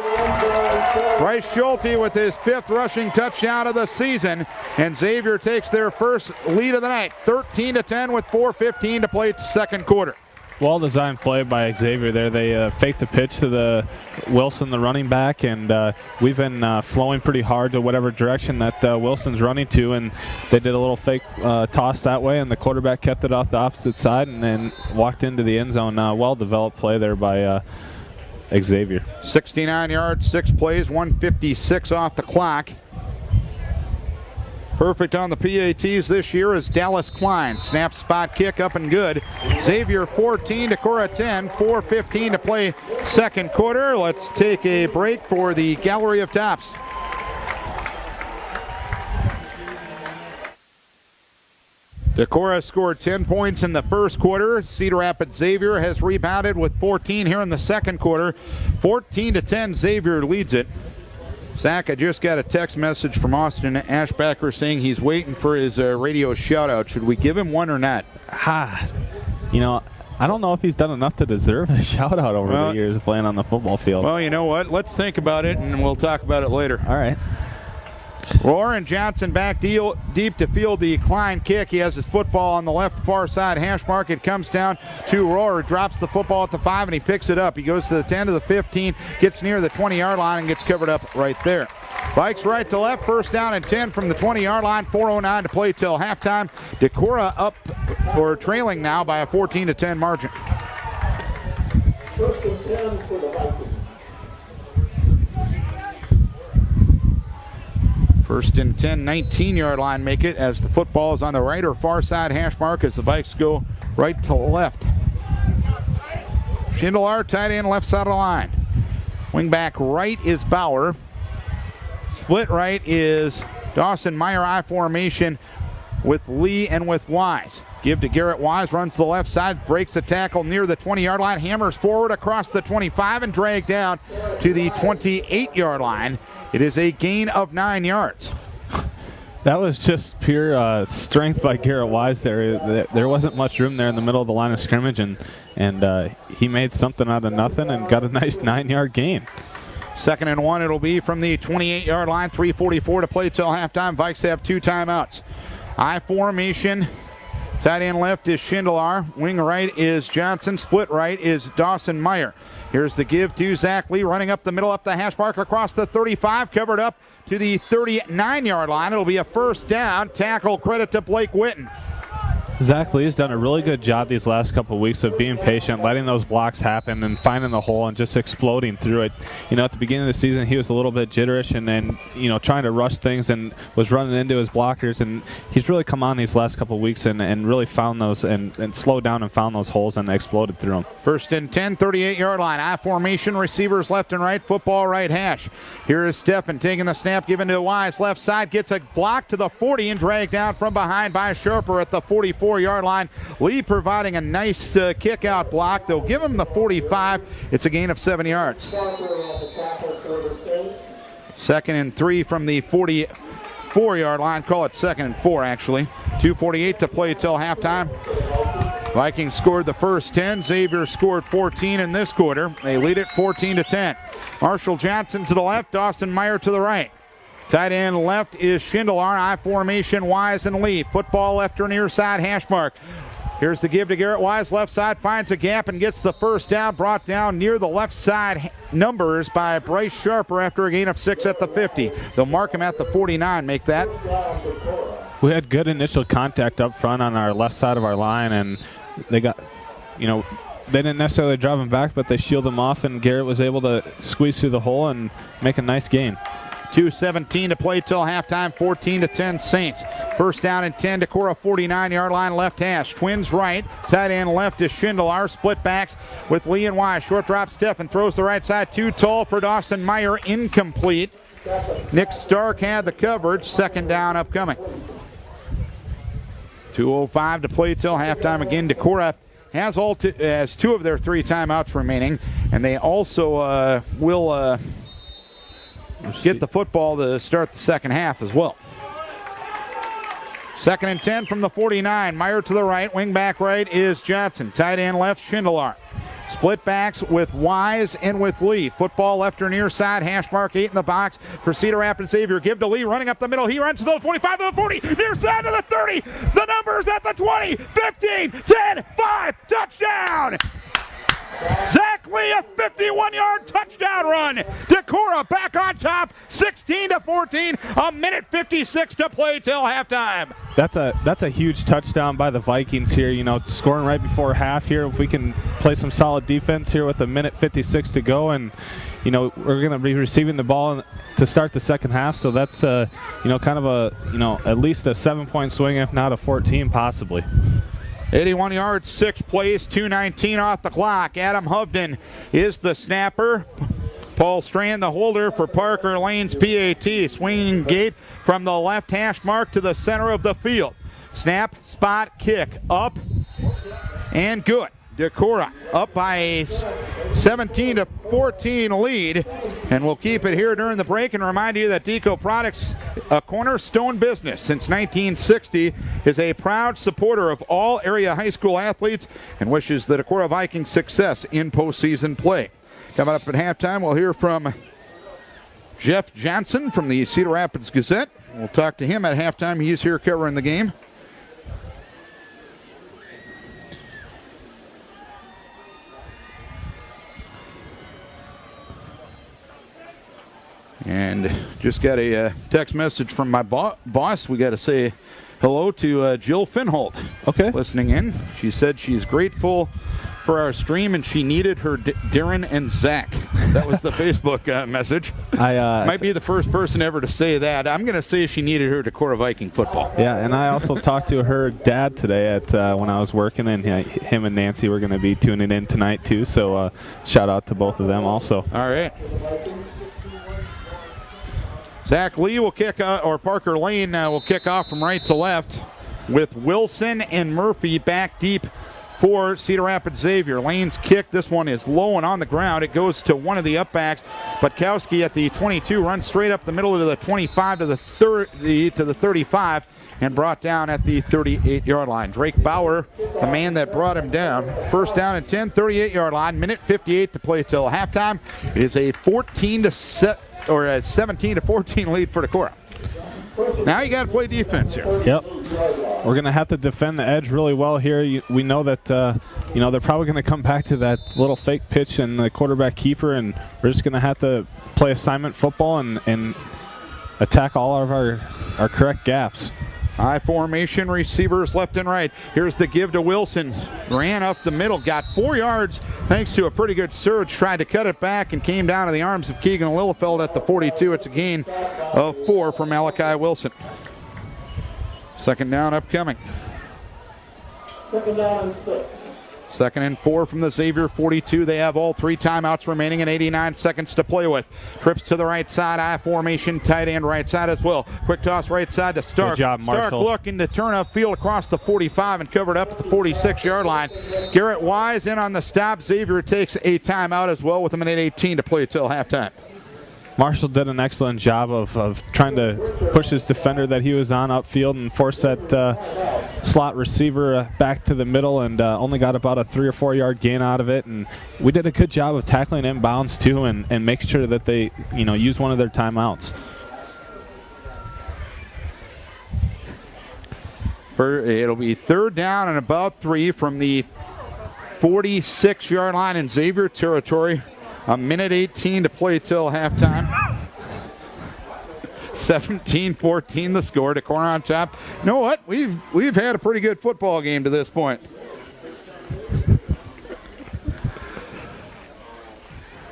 Bryce Schulte with his 5th rushing touchdown of the season. And Xavier takes their first lead of the night. 13-10 with 4:15 to play second quarter. Well-designed play by Xavier there. They faked the pitch to the Wilson, the running back, and we've been flowing pretty hard to whatever direction that Wilson's running to, and they did a little fake toss that way, and the quarterback kept it off the opposite side and then walked into the end zone. Well-developed play there by Xavier. 69 yards, 6 plays, 1:56 off the clock. Perfect on the PATs this year is Dallas Klein. Snap, spot, kick, up and good. Xavier 14, Decorah 10, 4:15 to play second quarter. Let's take a break for the Gallery of Tops. Decorah scored 10 points in the first quarter. Cedar Rapids Xavier has rebounded with 14 here in the second quarter. 14-10, Xavier leads it. Zach, I just got a text message from Austin Ashbacker saying he's waiting for his radio shout-out. Should we give him one or not? You know, I don't know if he's done enough to deserve a shout-out over the years of playing on the football field. Well, you know what? Let's think about it, and we'll talk about it later. All right. Rohr and Johnson back deep to field the Klein kick. He has his football on the left far side hash mark. It comes down to Rohr, drops the football at the 5, and he picks it up. He goes to the 10 to the 15, gets near the 20-yard line, and gets covered up right there. Vikes right to left, 1st down and 10 from the 20-yard line. 4:09 to play till halftime. Decorah up or trailing now by a 14-10 margin. 1st and 10 for the Vikings. 1st and 10, 19-yard line make it as the football is on the right or far side hash mark as the Vikes go right to left. Schindler, tight end, left side of the line. Wingback right is Bauer. Split right is Dawson Meyer, I formation with Lee and with Wise. Give to Garrett Wise, runs to the left side, breaks the tackle near the 20-yard line, hammers forward across the 25 and dragged down to the 28-yard line. It is a gain of 9 yards. That was just pure strength by Garrett Wise there. There wasn't much room there in the middle of the line of scrimmage, and he made something out of nothing and got a nice 9-yard gain. 2nd and 1 it'll be from the 28-yard line. 3:44 to play till halftime. Vikes have 2 timeouts. I formation. Tight end left is Schindler. Wing right is Johnson. Split right is Dawson Meyer. Here's the give to Zach Lee, running up the middle, up the hash mark, across the 35, covered up to the 39-yard line. It'll be a 1st down. Tackle credit to Blake Witten. Zach Lee's done a really good job these last couple of weeks of being patient, letting those blocks happen and finding the hole and just exploding through it. At the beginning of the season, he was a little bit jitterish and then, trying to rush things and was running into his blockers. And he's really come on these last couple of weeks and really found those and slowed down and found those holes and exploded through them. First and 10, 38-yard line. I formation, receivers left and right, football right hash. Here is Steffen taking the snap, given to Wise. Left side gets a block to the 40 and dragged down from behind by Sharper at the 44-yard line. Lee providing a nice kick-out block. They'll give him the 45. It's a gain of 7 yards. Second and 3 from the 44-yard line. Call it second and 4, actually. 2:48 to play till halftime. Vikings scored the first 10. Xavier scored 14 in this quarter. They lead it 14-10. Marshall Johnson to the left, Dawson Meyer to the right. Tight end left is Schindler. I formation, Wise and Lee. Football left or near side hash mark. Here's the give to Garrett Wise. Left side finds a gap and gets the first down. Brought down near the left side numbers by Bryce Sharper after a gain of 6 at the 50. They'll mark him at the 49. Make that. We had good initial contact up front on our left side of our line, and they got, they didn't necessarily drive him back, but they shielded him off, and Garrett was able to squeeze through the hole and make a nice gain. 2:17 to play till halftime, 14-10 Saints. First down and 10, Decorah 49-yard line left hash. Twins right, tight end left is Schindler. Split backs with Lee and Wise. Short drop, Steffen throws the right side, too tall for Dawson Meyer, incomplete. Nick Stark had the coverage, second down upcoming. 2:05 to play till halftime. Again, Decorah has 2 of their 3 timeouts remaining, and they also will get the football to start the second half as well. Second and 10 from the 49. Meyer to the right. Wing back right is Johnson. Tight end left, Schindler. Split backs with Wise and with Lee. Football left or near side. Hash mark 8 in the box for Cedar Rapids Xavier. Give to Lee running up the middle. He runs to the 45 to the 40. Near side to the 30. The numbers at the 20, 15, 10, 5. Touchdown! Zach Lee, a 51-yard touchdown run. Decorah back on top, 16-14. A minute 56 to play till halftime. That's a huge touchdown by the Vikings here. Scoring right before half here. If we can play some solid defense here with a minute 56 to go, and we're going to be receiving the ball to start the second half. So that's kind of a at least a 7-point swing, if not a 14 possibly. 81 yards, 6 plays, 2:19 off the clock. Adam Hovden is the snapper. Paul Strand, the holder for Parker Lane's PAT. Swinging gate from the left hash mark to the center of the field. Snap, spot, kick, up, and good. Decorah up by a 17-14 lead, and we'll keep it here during the break and remind you that Deco Products, a cornerstone business since 1960, is a proud supporter of all area high school athletes and wishes the Decorah Vikings success in postseason play. Coming up at halftime, we'll hear from Jeff Johnson from the Cedar Rapids Gazette. We'll talk to him at halftime. He's here covering the game. And just got a text message from my boss. We got to say hello to Jill Finholt. Okay. Listening in. She said she's grateful for our stream and she needed her Darren and Zach. That was the Facebook message. Might be the first person ever to say that. I'm going to say she needed her Decorah Viking football. Yeah, and I also talked to her dad today at when I was working, and him and Nancy were going to be tuning in tonight too. So shout out to both of them also. All right. Zach Lee will kick or Parker Lane will kick off from right to left with Wilson and Murphy back deep for Cedar Rapids Xavier. Lane's kick, this one is low and on the ground. It goes to one of the upbacks. Butkowski at the 22 runs straight up the middle to the 25 to the 30 to the 35 and brought down at the 38-yard line. Drake Bauer, the man that brought him down. First down and 10, 38-yard line. Minute 58 to play till halftime. It is a 17-14 lead for Decorah. Now you got to play defense here. Yep. We're going to have to defend the edge really well here. We know that they're probably going to come back to that little fake pitch and the quarterback keeper, and we're just going to have to play assignment football and attack all of our correct gaps. I formation, receivers left and right. Here's the give to Wilson. Ran up the middle, got 4 yards thanks to a pretty good surge. Tried to cut it back and came down to the arms of Keegan Lillefeld at the 42. It's a gain of 4 for Malachi Wilson. Second down upcoming. Second down and 6. Second and 4 from the Xavier 42. They have all 3 timeouts remaining and 89 seconds to play with. Trips to the right side, I formation, tight end right side as well. Quick toss right side to Stark. Good job, Marshall. Stark looking to turn upfield across the 45 and covered up at the 46-yard line. Garrett Wise in on the stop. Xavier takes a timeout as well with a minute 18 to play till halftime. Marshall did an excellent job of trying to push his defender that he was on upfield and force that slot receiver back to the middle, and only got about a 3 or 4 yard gain out of it. And we did a good job of tackling inbounds too, and making sure that they use one of their timeouts. It'll be third down and about 3 from the 46-yard line in Xavier territory. A minute 18 to play till halftime. 17-14 the score. Decorah on top. You know what? We've had a pretty good football game to this point.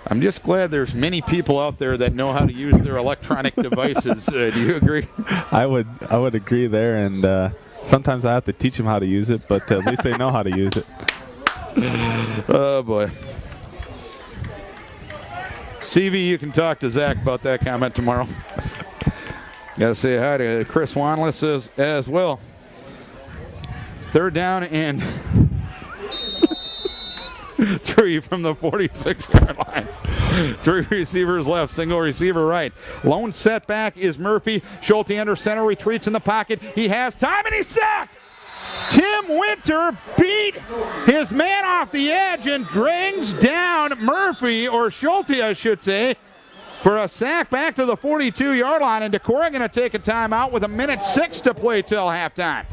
I'm just glad there's many people out there that know how to use their electronic devices. Do you agree? I would agree there, and sometimes I have to teach them how to use it, but at least they know how to use it. Oh boy. CV, you can talk to Zach about that comment tomorrow. Got to say hi to Chris Wanless as well. Third down and 3 from the 46-yard line. 3 receivers left, single receiver right. Lone setback is Murphy. Schulte under center, retreats in the pocket. He has time and he's sacked. Tim Winter beat his man off the edge and drags down Murphy, or Schulte, I should say, for a sack back to the 42-yard line. And Decorah going to take a timeout with a minute 6 to play till halftime.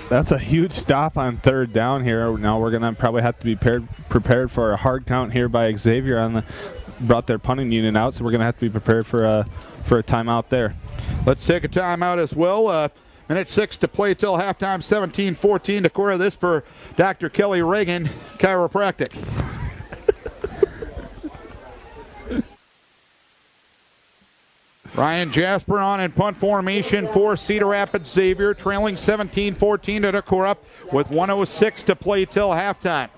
That's a huge stop on third down here. Now we're going to probably have to be prepared for a hard count here by Xavier. Brought their punting unit out, so we're going to have to be prepared for a timeout there. Let's take a timeout as well. Minute 6 to play till halftime, 17-14 Decorah. This for Dr. Kelly Reagan, Chiropractic. Ryan Jasper on in punt formation for Cedar Rapids Xavier, trailing 17-14 to Decorah with 1:06 to play till halftime.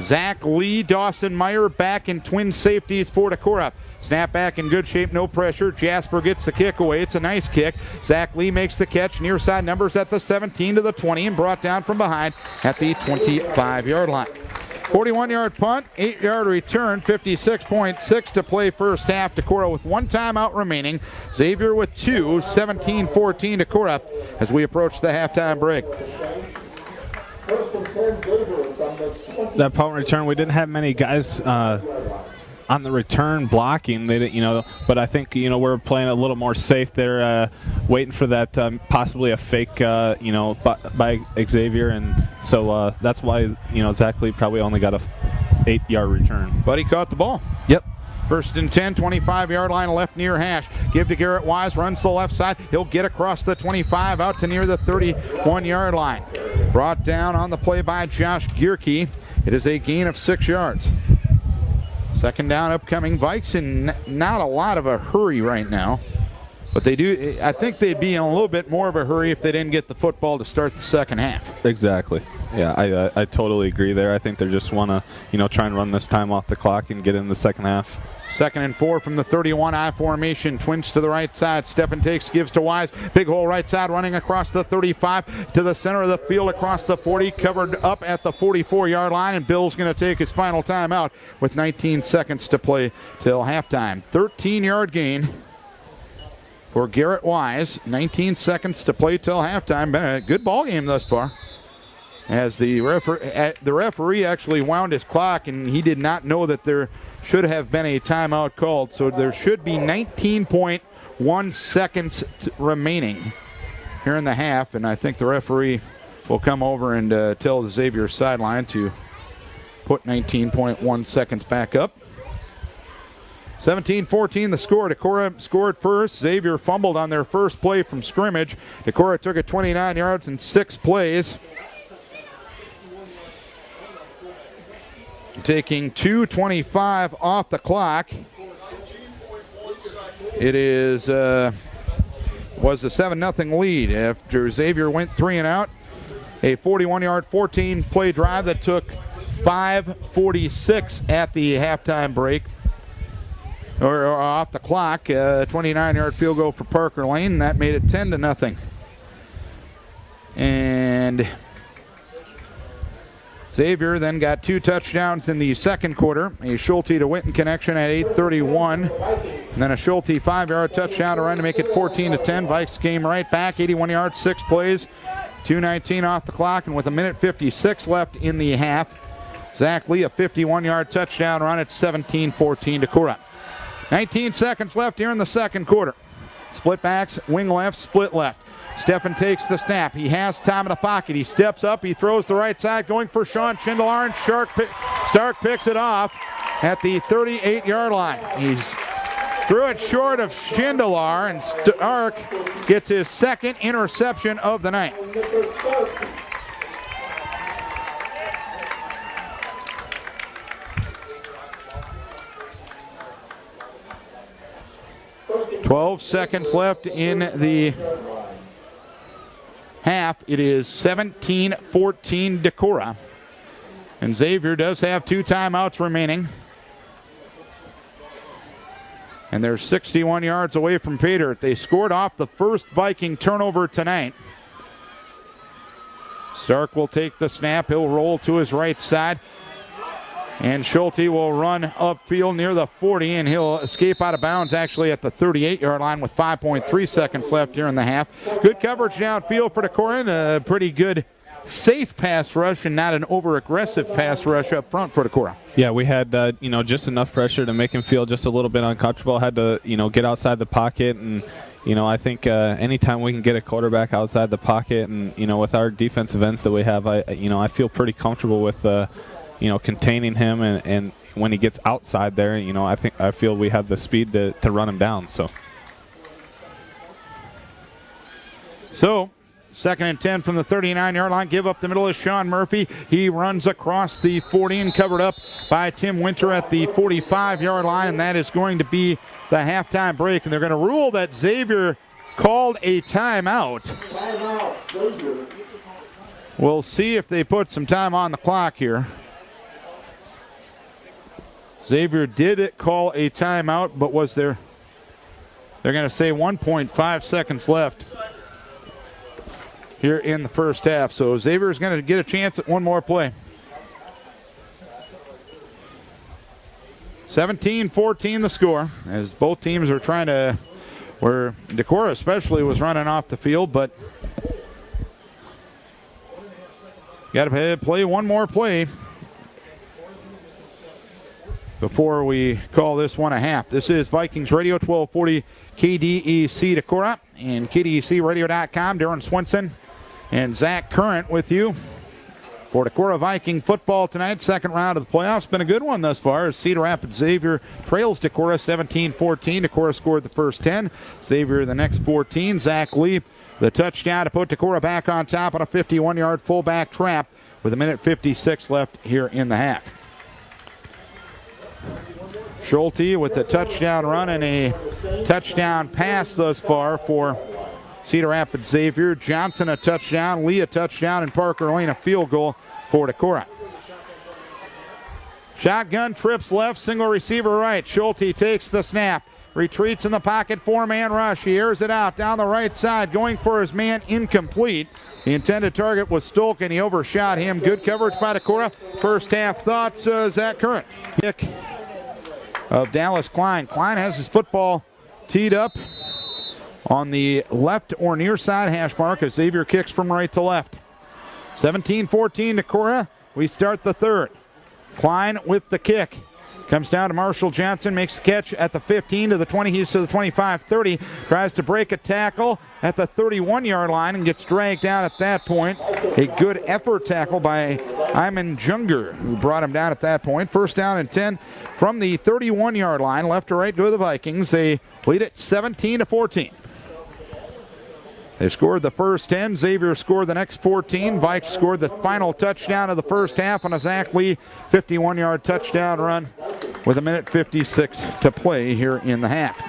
Zach Lee, Dawson Meyer back in twin safeties for Decorah. Snap back in good shape, no pressure. Jasper gets the kick away. It's a nice kick. Zach Lee makes the catch. Near side numbers at the 17 to the 20 and brought down from behind at the 25-yard line. 41-yard punt, 8-yard return, 56.6 to play first half. Decorah with 1 timeout remaining. Xavier with 2, 17-14 Decorah as we approach the halftime break. That punt return, we didn't have many guys on the return blocking. They didn't, but I think we're playing a little more safe there, waiting for that possibly a fake, by Xavier, and so that's why Zach Lee probably only got a 8-yard return. But he caught the ball. Yep. First and 10, 25-yard line, left near hash. Give to Garrett Wise, runs to the left side. He'll get across the 25 out to near the 31-yard line. Brought down on the play by Josh Gierke. It is a gain of 6 yards. Second down upcoming. Vikes in not a lot of a hurry right now. But they do. I think they'd be in a little bit more of a hurry if they didn't get the football to start the second half. Exactly. Yeah, I totally agree there. I think they just want to, try and run this time off the clock and get in the second half. Second and 4 from the 31, I formation. Twins to the right side. Steffen takes, gives to Wise. Big hole right side, running across the 35 to the center of the field, across the 40, covered up at the 44-yard line. And Bill's going to take his final timeout with 19 seconds to play till halftime. 13-yard gain for Garrett Wise. 19 seconds to play till halftime. Been a good ball game thus far. As the referee actually wound his clock, and he did not know that there should have been a timeout called. So there should be 19.1 seconds remaining here in the half, and I think the referee will come over and tell the Xavier sideline to put 19.1 seconds back up. 17-14 the score. Decorah scored first. Xavier fumbled on their first play from scrimmage. Decorah took it 29 yards in 6 plays. Taking 2:25 off the clock. It is was a 7-0 lead after Xavier went 3 and out. A 41-yard, 14-play drive that took 5:46 at the halftime break, or off the clock. 29-yard field goal for Parker Lane, and that made it 10-0. And Xavier then got 2 touchdowns in the second quarter. A Schulte to Winton connection at 8:31. And then a Schulte 5-yard touchdown to run to make it 14-10. Vikes came right back, 81 yards, 6 plays. 2:19 off the clock, and with 1:56 left in the half, Zach Lee a 51-yard touchdown run at 17-14 Decorah. 19 seconds left here in the second quarter. Split backs, wing left, split left. Steffen takes the snap. He has time in the pocket. He steps up. He throws the right side, going for Sean Schindler, and Stark picks it off at the 38-yard line. He's threw it short of Schindler, and Stark gets his second interception of the night. "12 seconds left in the half. It is 17-14 Decorah. And Xavier does have 2 timeouts remaining. And they're 61 yards away from pay dirt. They scored off the first Viking turnover tonight. Stark will take the snap. He'll roll to his right side. And Schulte will run upfield near the 40, and he'll escape out of bounds actually at the 38-yard line with 5.3 seconds left here in the half. Good coverage downfield for Decorah. A pretty good safe pass rush and not an over-aggressive pass rush up front for Decorah. Yeah, we had just enough pressure to make him feel just a little bit uncomfortable. Had to get outside the pocket, and I think anytime we can get a quarterback outside the pocket, and with our defensive ends that we have, I feel pretty comfortable with containing him, and when he gets outside there, I feel we have the speed to run him down. So 2nd and 10 from the 39-yard line. Give up the middle is Sean Murphy. He runs across the 40 and covered up by Tim Winter at the 45-yard line, and that is going to be the halftime break. And they're going to rule that Xavier called a timeout. We'll see if they put some time on the clock here. Xavier did call a timeout, but was there? They're going to say 1.5 seconds left here in the first half. So Xavier is going to get a chance at one more play. 17-14 the score, as both teams are trying to, where Decorah especially was running off the field, but got to play one more play before we call this one a half. This is Vikings Radio, 1240 KDEC Decorah and KDECradio.com. Darren Swinson and Zach Current with you for Decorah Viking football tonight. Second round of the playoffs. Been a good one thus far as Cedar Rapids Xavier trails Decorah 17-14. Decorah scored the first 10. Xavier the next 14. Zach Lee the touchdown to put Decorah back on top on a 51-yard fullback trap with 1:56 left here in the half. Schulte with the touchdown run and a touchdown pass thus far for Cedar Rapids Xavier. Johnson a touchdown, Lee a touchdown, and Parker Lane a field goal for Decorah. Shotgun trips left, single receiver right. Schulte takes the snap, retreats in the pocket, 4-man rush. He airs it out down the right side, going for his man, incomplete. The intended target was Stolk, and he overshot him. Good coverage by Decorah. First half thoughts, Zach Current. Kick of Dallas Klein. Klein has his football teed up on the left or near side hash mark as Xavier kicks from right to left. 17-14 Decorah. We start the third. Klein with the kick. Comes down to Marshall Johnson, makes the catch at the 15 to the 20, he's to the 25-30. Tries to break a tackle at the 31-yard line and gets dragged down at that point. A good effort tackle by Hyman Junger, who brought him down at that point. First down and 10 from the 31-yard line. Left to right go the Vikings. They lead it 17-14. They scored the first 10. Xavier scored the next 14. Vikes scored the final touchdown of the first half on a Zach Lee 51-yard touchdown run with 1:56 to play here in the half.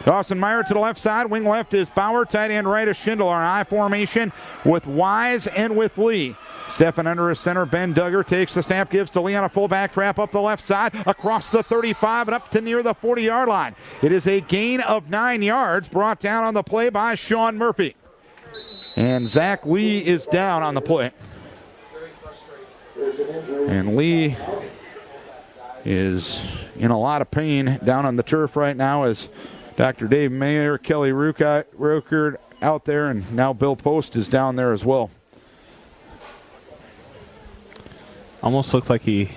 Dawson Meyer to the left side. Wing left is Bauer. Tight end right is Schindler. I formation with Wise and with Lee. Stepping under his center, Ben Duggar takes the snap, gives to Lee on a fullback trap up the left side, across the 35 and up to near the 40-yard line. It is a gain of 9 yards brought down on the play by Sean Murphy. And Zach Lee is down on the play. And Lee is in a lot of pain down on the turf right now as Dr. Dave Mayer, Kelly Ruckert out there, and now Bill Post is down there as well. Almost looks like the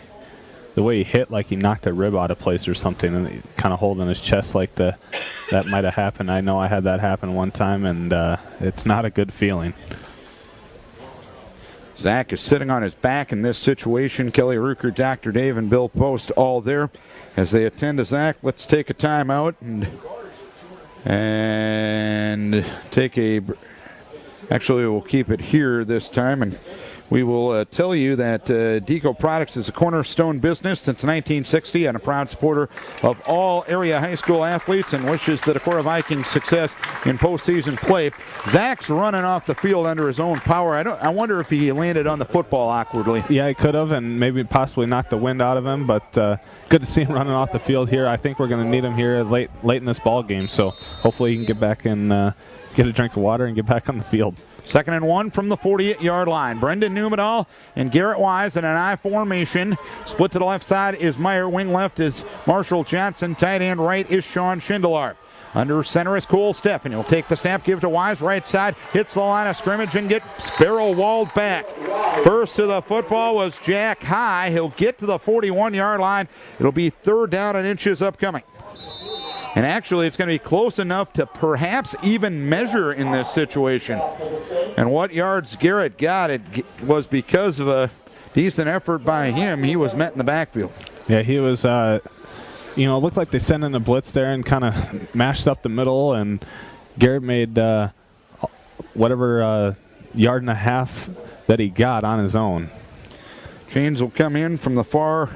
way he hit, like he knocked a rib out of place or something, and kind of holding his chest like that might have happened. I know I had that happen one time, and it's not a good feeling. Zach is sitting on his back in this situation. Kelly Ruckert, Dr. Dave, and Bill Post all there as they attend to Zach. Let's take a timeout and take a. Actually, we'll keep it here this time, and we will tell you that Deco Products is a cornerstone business since 1960 and a proud supporter of all area high school athletes and wishes the Decorah Vikings success in postseason play. Zach's running off the field under his own power. I wonder if he landed on the football awkwardly. Yeah, he could have, and maybe possibly knocked the wind out of him, but good to see him running off the field here. I think we're going to need him here late in this ball game, so hopefully he can get back and get a drink of water and get back on the field. 2nd and 1 from the 48-yard line. Brendan Newmadall and Garrett Wise in an I formation. Split to the left side is Meyer. Wing left is Marshall Johnson. Tight end right is Sean Schindler. Under center is Cole Steffen. He'll take the snap, give to Wise. Right side, hits the line of scrimmage and gets barrel-walled back. First to the football was Jack High. He'll get to the 41-yard line. It'll be 3rd down and inches upcoming. And actually, it's going to be close enough to perhaps even measure in this situation. And what yards Garrett got, it was because of a decent effort by him. He was met in the backfield. Yeah, he was, it looked like they sent in a blitz there and kind of mashed up the middle, and Garrett made whatever yard and a half that he got on his own. Chains will come in from the far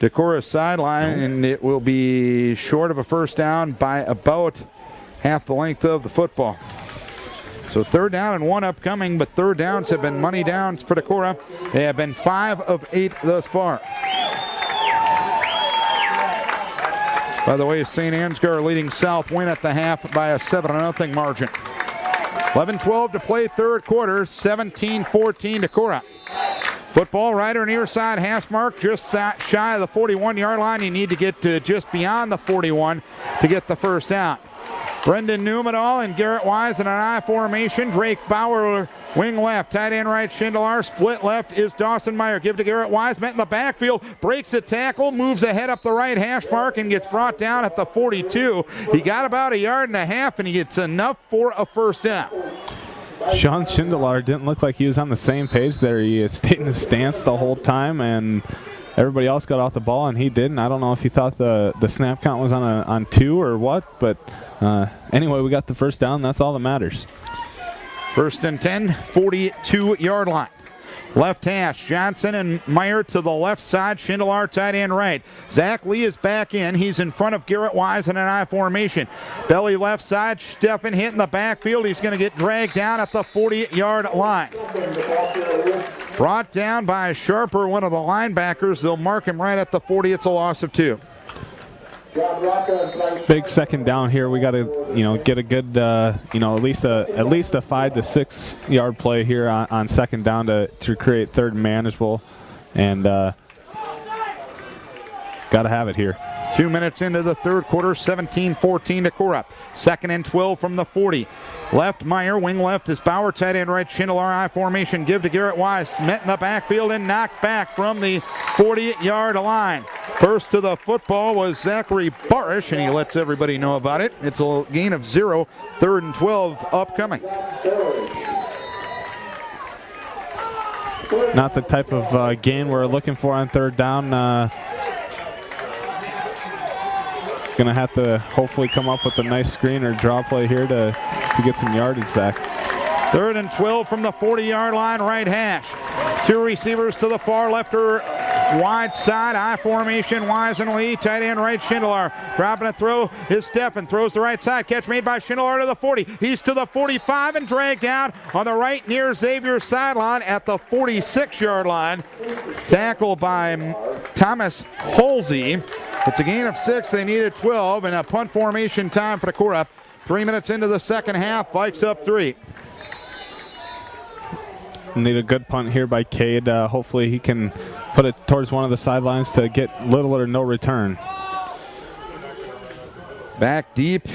Decorah sideline, and it will be short of a first down by about half the length of the football. So 3rd down and 1 upcoming, but 3rd downs have been money downs for Decorah. They have been 5 of 8 thus far. By the way, St. Ansgar leading Southwind at the half by a 7-0 margin. 11-12 to play 3rd quarter, 17-14 Decorah. Football right or near side hash mark, just shy of the 41-yard line. You need to get to just beyond the 41 to get the first down. Brendan Newmadall and Garrett Wise in an I formation. Drake Bauer wing left, tight end right Schindler. Split left is Dawson Meyer. Give to Garrett Wise, met in the backfield, breaks a tackle, moves ahead up the right hash mark and gets brought down at the 42. He got about 1.5 yards and he gets enough for a first down. Sean Schindler didn't look like he was on the same page there. He stayed in his stance the whole time, and everybody else got off the ball, and he didn't. I don't know if he thought the snap count was on 2 or what, but anyway, we got the first down. That's all that matters. 1st and 10, 42-yard line. Left hash, Johnson and Meyer to the left side. Schindler tight end right. Zach Lee is back in. He's in front of Garrett Wise in an I formation. Belly left side, Steffen hit in the backfield. He's going to get dragged down at the 40-yard line. Brought down by Sharper, one of the linebackers. They'll mark him right at the 40. It's a loss of 2. Big 2nd down here. We got to, get a good, at least a 5 to 6 yard play here on 2nd down to create 3rd and manageable, and got to have it here. 2 minutes into the 3rd quarter, 17-14 Decorah. 2nd and 12 from the 40. Left Meyer, wing left is Bauer, tight end right, Schindler I formation, give to Garrett Wise, met in the backfield and knocked back from the 40-yard line. First to the football was Zachary Barish, and he lets everybody know about it. It's a gain of 0, 3rd and 12 upcoming. not the type of gain we're looking for on third down. Going to have to hopefully come up with a nice screen or draw play here to get some yardage back. 3rd and 12 from the 40-yard line, right hash. 2 receivers to the far left or wide side. I formation, Wise and Lee. Tight end right, Schindler. Dropping a throw is Steffen. Throws the right side. Catch made by Schindler to the 40. He's to the 45 and dragged out on the right near Xavier's sideline at the 46-yard line. Tackle by Thomas Holsey. It's a gain of 6. They needed 12, and a punt formation time for Decorah. 3 minutes into the second half. Vikes up 3. Need a good punt here by Cade. Hopefully he can put it towards one of the sidelines to get little or no return. Back deep,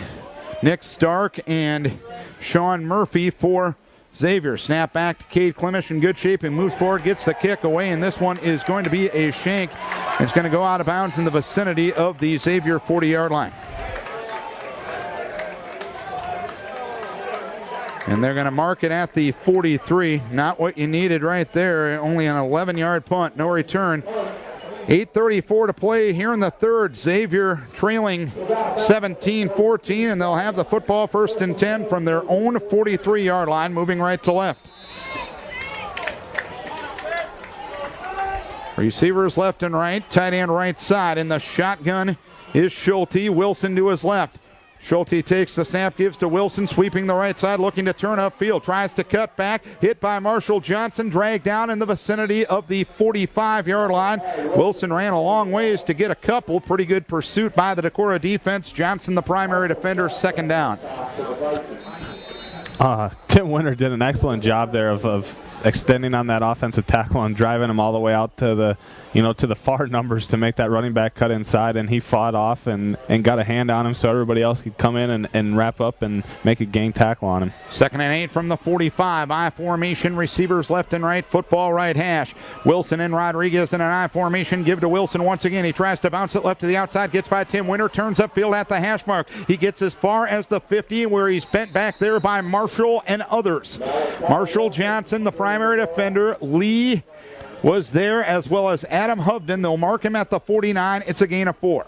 Nick Stark and Sean Murphy for Xavier. Snap back to Cade Klimish in good shape and moves forward, gets the kick away, and this one is going to be a shank. It's going to go out of bounds in the vicinity of the Xavier 40-yard line. And they're going to mark it at the 43. Not what you needed right there. Only an 11-yard punt. No return. 8:34 to play here in the third. Xavier trailing 17-14, and they'll have the football 1st and 10 from their own 43-yard line, moving right to left. Receivers left and right. Tight end right side. In the shotgun is Schulte. Wilson to his left. Schulte takes the snap, gives to Wilson, sweeping the right side, looking to turn upfield. Tries to cut back, hit by Marshall Johnson, dragged down in the vicinity of the 45-yard line. Wilson ran a long ways to get a couple. Pretty good pursuit by the Decorah defense. Johnson, the primary defender, 2nd down. Tim Winter did an excellent job there of extending on that offensive tackle and driving him all the way out to the to the far numbers to make that running back cut inside, and he fought off and got a hand on him so everybody else could come in and wrap up and make a gang tackle on him. 2nd and 8 from the 45. I formation, receivers left and right, football right hash. Wilson and Rodriguez in an I formation. Give to Wilson once again. He tries to bounce it left to the outside, gets by Tim Winter, turns upfield at the hash mark. He gets as far as the 50 where he's bent back there by Marshall and others. Marshall Johnson, the primary defender. Lee was there, as well as Adam Hovden. They'll mark him at the 49. It's a gain of 4.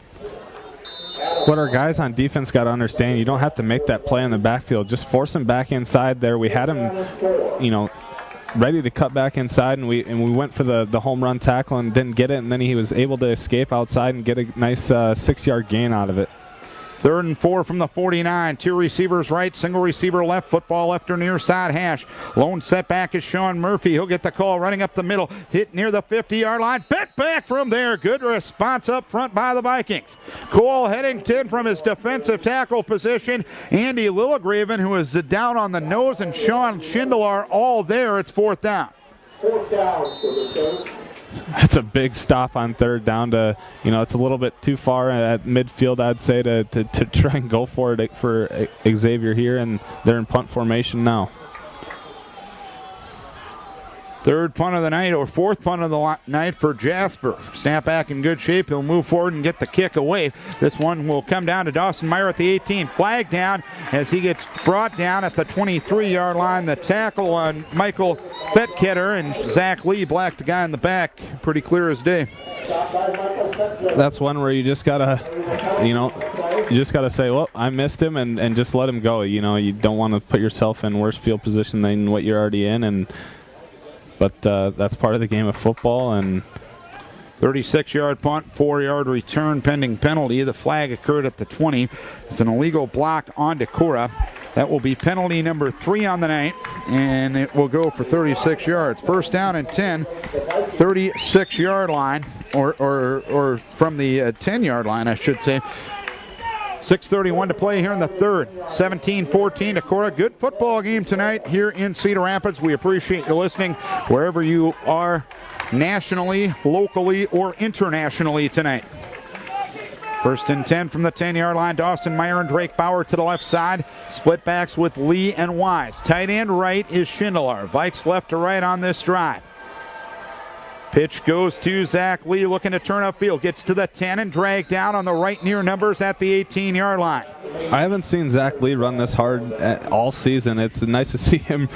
What our guys on defense got to understand, you don't have to make that play in the backfield. Just force him back inside there. We had him, ready to cut back inside, and we went for the home run tackle and didn't get it, and then he was able to escape outside and get a nice 6-yard gain out of it. 3rd and 4 from the 49. 2 receivers right, single receiver left, football left or near side hash. Lone setback is Sean Murphy. He'll get the call running up the middle, hit near the 50-yard line, bent back from there. Good response up front by the Vikings. Cole Headington from his defensive tackle position. Andy Lillegraven, who is down on the nose, and Sean Schindler all there. It's 4th down. 4th down for the Stars. It's a big stop on 3rd down to, it's a little bit too far at midfield, I'd say, to try and go for it for Xavier here, and they're in punt formation now. 3rd punt of the night, or 4th punt of the night for Jasper. Snap back in good shape. He'll move forward and get the kick away. This one will come down to Dawson Meyer at the 18. Flag down as he gets brought down at the 23-yard line. The tackle on Michael Fetketter, and Zach Lee blacked the guy in the back. Pretty clear as day. That's one where you just gotta, say, well, I missed him, and just let him go. You don't want to put yourself in worse field position than what you're already in, but that's part of the game of football. And 36-yard punt, 4-yard return pending penalty. The flag occurred at the 20. It's an illegal block on Decorah. That will be penalty number 3 on the night, and it will go for 36 yards. 1st down and 10, 36-yard line, or from the 10-yard line, I should say. 6:31 to play here in the third. 17-14 Decorah. Good football game tonight here in Cedar Rapids. We appreciate you listening wherever you are, nationally, locally, or internationally tonight. 1st and 10 from the 10-yard line. Dawson Meyer and Drake Bauer to the left side. Split backs with Lee and Wise. Tight end right is Schindler. Vikes left to right on this drive. Pitch goes to Zach Lee, looking to turn upfield. Gets to the 10 and drag down on the right near numbers at the 18-yard line. I haven't seen Zach Lee run this hard all season. It's nice to see him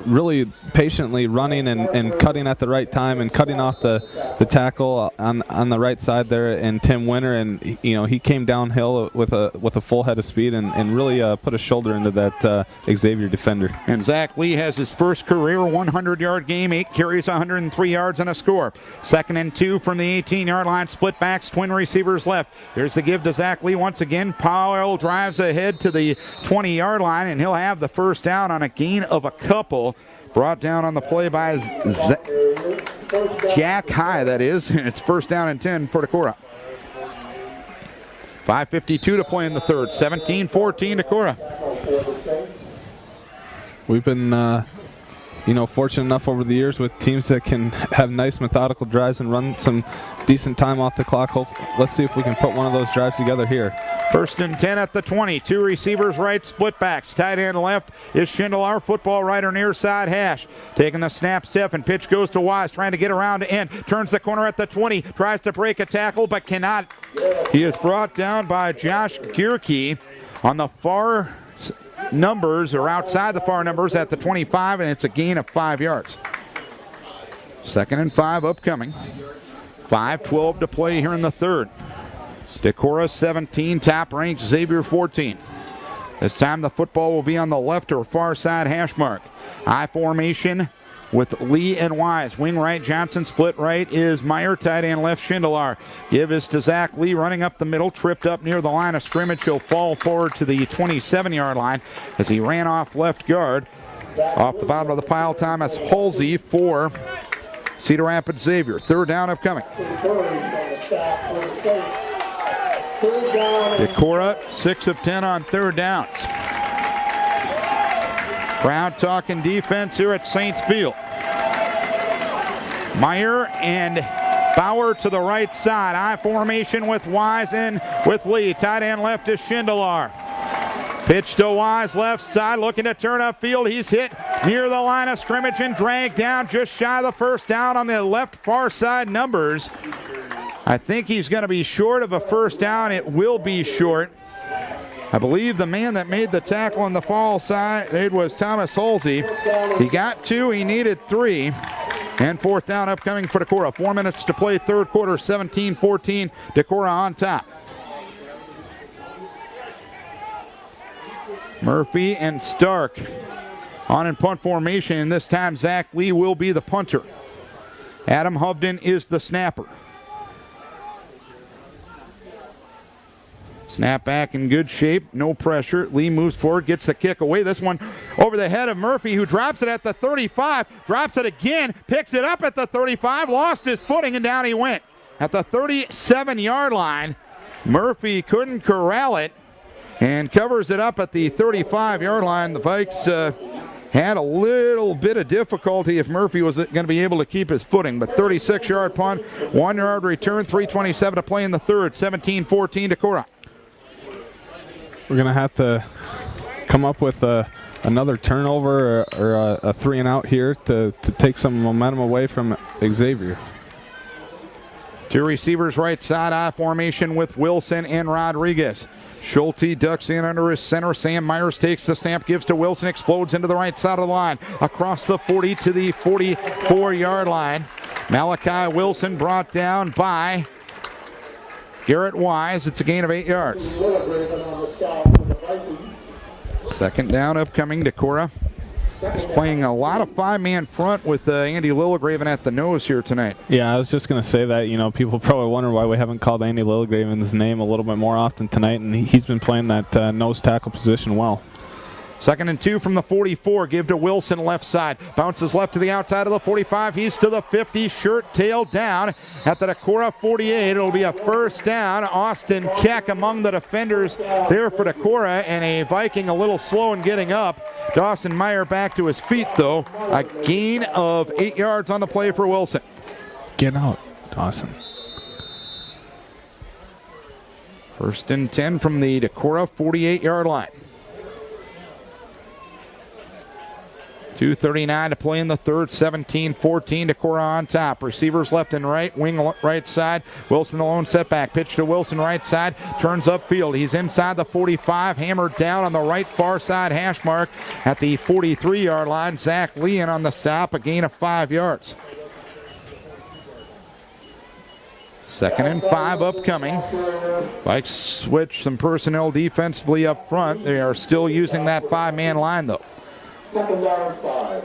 really patiently running and cutting at the right time and cutting off the tackle on the right side there, and Tim Winter, and he came downhill with a full head of speed and really put a shoulder into that Xavier defender. And Zach Lee has his first career 100-yard game, 8 carries, 103 yards, and a score. 2nd and 2 from the 18-yard line. Split backs, twin receivers left. Here's the give to Zach Lee once again. Powell drives ahead to the 20-yard line, and he'll have the first down on a gain of a couple. Brought down on the play by Jack High, that is. And it's first down and 10 for Decorah. 5:52 to play in the third. 17-14 Decorah. We've been fortunate enough over the years with teams that can have nice methodical drives and run some decent time off the clock. Let's see if we can put one of those drives together here. 1st and 10 at the 20. 2 receivers right, split backs. Tight end left is Schindler, football right or near side hash. Taking the snap step, and pitch goes to Wise, trying to get around to end. Turns the corner at the 20, tries to break a tackle but cannot. He is brought down by Josh Gierke on the far numbers, or outside the far numbers at the 25, and it's a gain of 5 yards. 2nd and 5 upcoming. 5:12 to play here in the third. Decorah 17, top-ranked Xavier 14. This time the football will be on the left or far side hash mark. I formation with Lee and Wise. Wing right, Johnson. Split right is Meyer. Tight end left, Schindler. Give is to Zach Lee, running up the middle, tripped up near the line of scrimmage. He'll fall forward to the 27-yard line as he ran off left guard. Off the bottom of the pile, Thomas Halsey for Cedar Rapids Xavier. 3rd down upcoming. Decorah 6 of 10 on 3rd downs. Crowd talking defense here at Saints Field. Meyer and Bauer to the right side. I formation with Wise and with Lee. Tight end left is Schindler. Pitch to Wise, left side, looking to turn upfield. He's hit near the line of scrimmage and dragged down just shy of the first down on the left far side numbers. I think he's going to be short of a first down. It will be short. I believe the man that made the tackle on the far side, it was Thomas Halsey. He got 2, he needed 3. And 4th down upcoming for Decorah. 4 minutes to play, third quarter, 17-14. Decorah on top. Murphy and Stark on in punt formation, and this time Zach Lee will be the punter. Adam Hovden is the snapper. Snap back in good shape, no pressure. Lee moves forward, gets the kick away. This one over the head of Murphy, who drops it at the 35, drops it again, picks it up at the 35, lost his footing, and down he went. At the 37-yard line, Murphy couldn't corral it and covers it up at the 35-yard line. The Vikes had a little bit of difficulty if Murphy was going to be able to keep his footing, but 36-yard punt, 1-yard return, 3:27 to play in the third, 17-14 Decorah. We're going to have to come up with another turnover or a 3-and-out here to take some momentum away from Xavier. 2 receivers right side, I formation with Wilson and Rodriguez. Schulte ducks in under his center. Sam Myers takes the snap, gives to Wilson, explodes into the right side of the line. Across the 40 to the 44-yard line. Malachi Wilson brought down by Garrett Wise. It's a gain of 8 yards. 2nd down upcoming. Decorah is playing a lot of 5-man front with Andy Lilligraven at the nose here tonight. Yeah, I was just going to say that, people probably wonder why we haven't called Andy Lilligraven's name a little bit more often tonight, and he's been playing that nose tackle position well. 2nd and 2 from the 44. Give to Wilson, left side. Bounces left to the outside of the 45. He's to the 50. Shirt tail down at the Decorah 48. It'll be a first down. Austin Keck among the defenders there for Decorah, and a Viking a little slow in getting up. Dawson Meyer back to his feet, though. A gain of 8 yards on the play for Wilson. Get out, Dawson. 1st and 10 from the Decorah 48-yard line. 2:39 to play in the third. 17-14 Decorah on top. Receivers left and right. Wing right side. Wilson alone setback. Pitch to Wilson right side. Turns upfield. He's inside the 45. Hammered down on the right far side hash mark at the 43-yard line. Zach Leon on the stop. A gain of 5 yards. 2nd and 5 upcoming. Vikes switch some personnel defensively up front. They are still using that 5-man line though. 2nd down 5.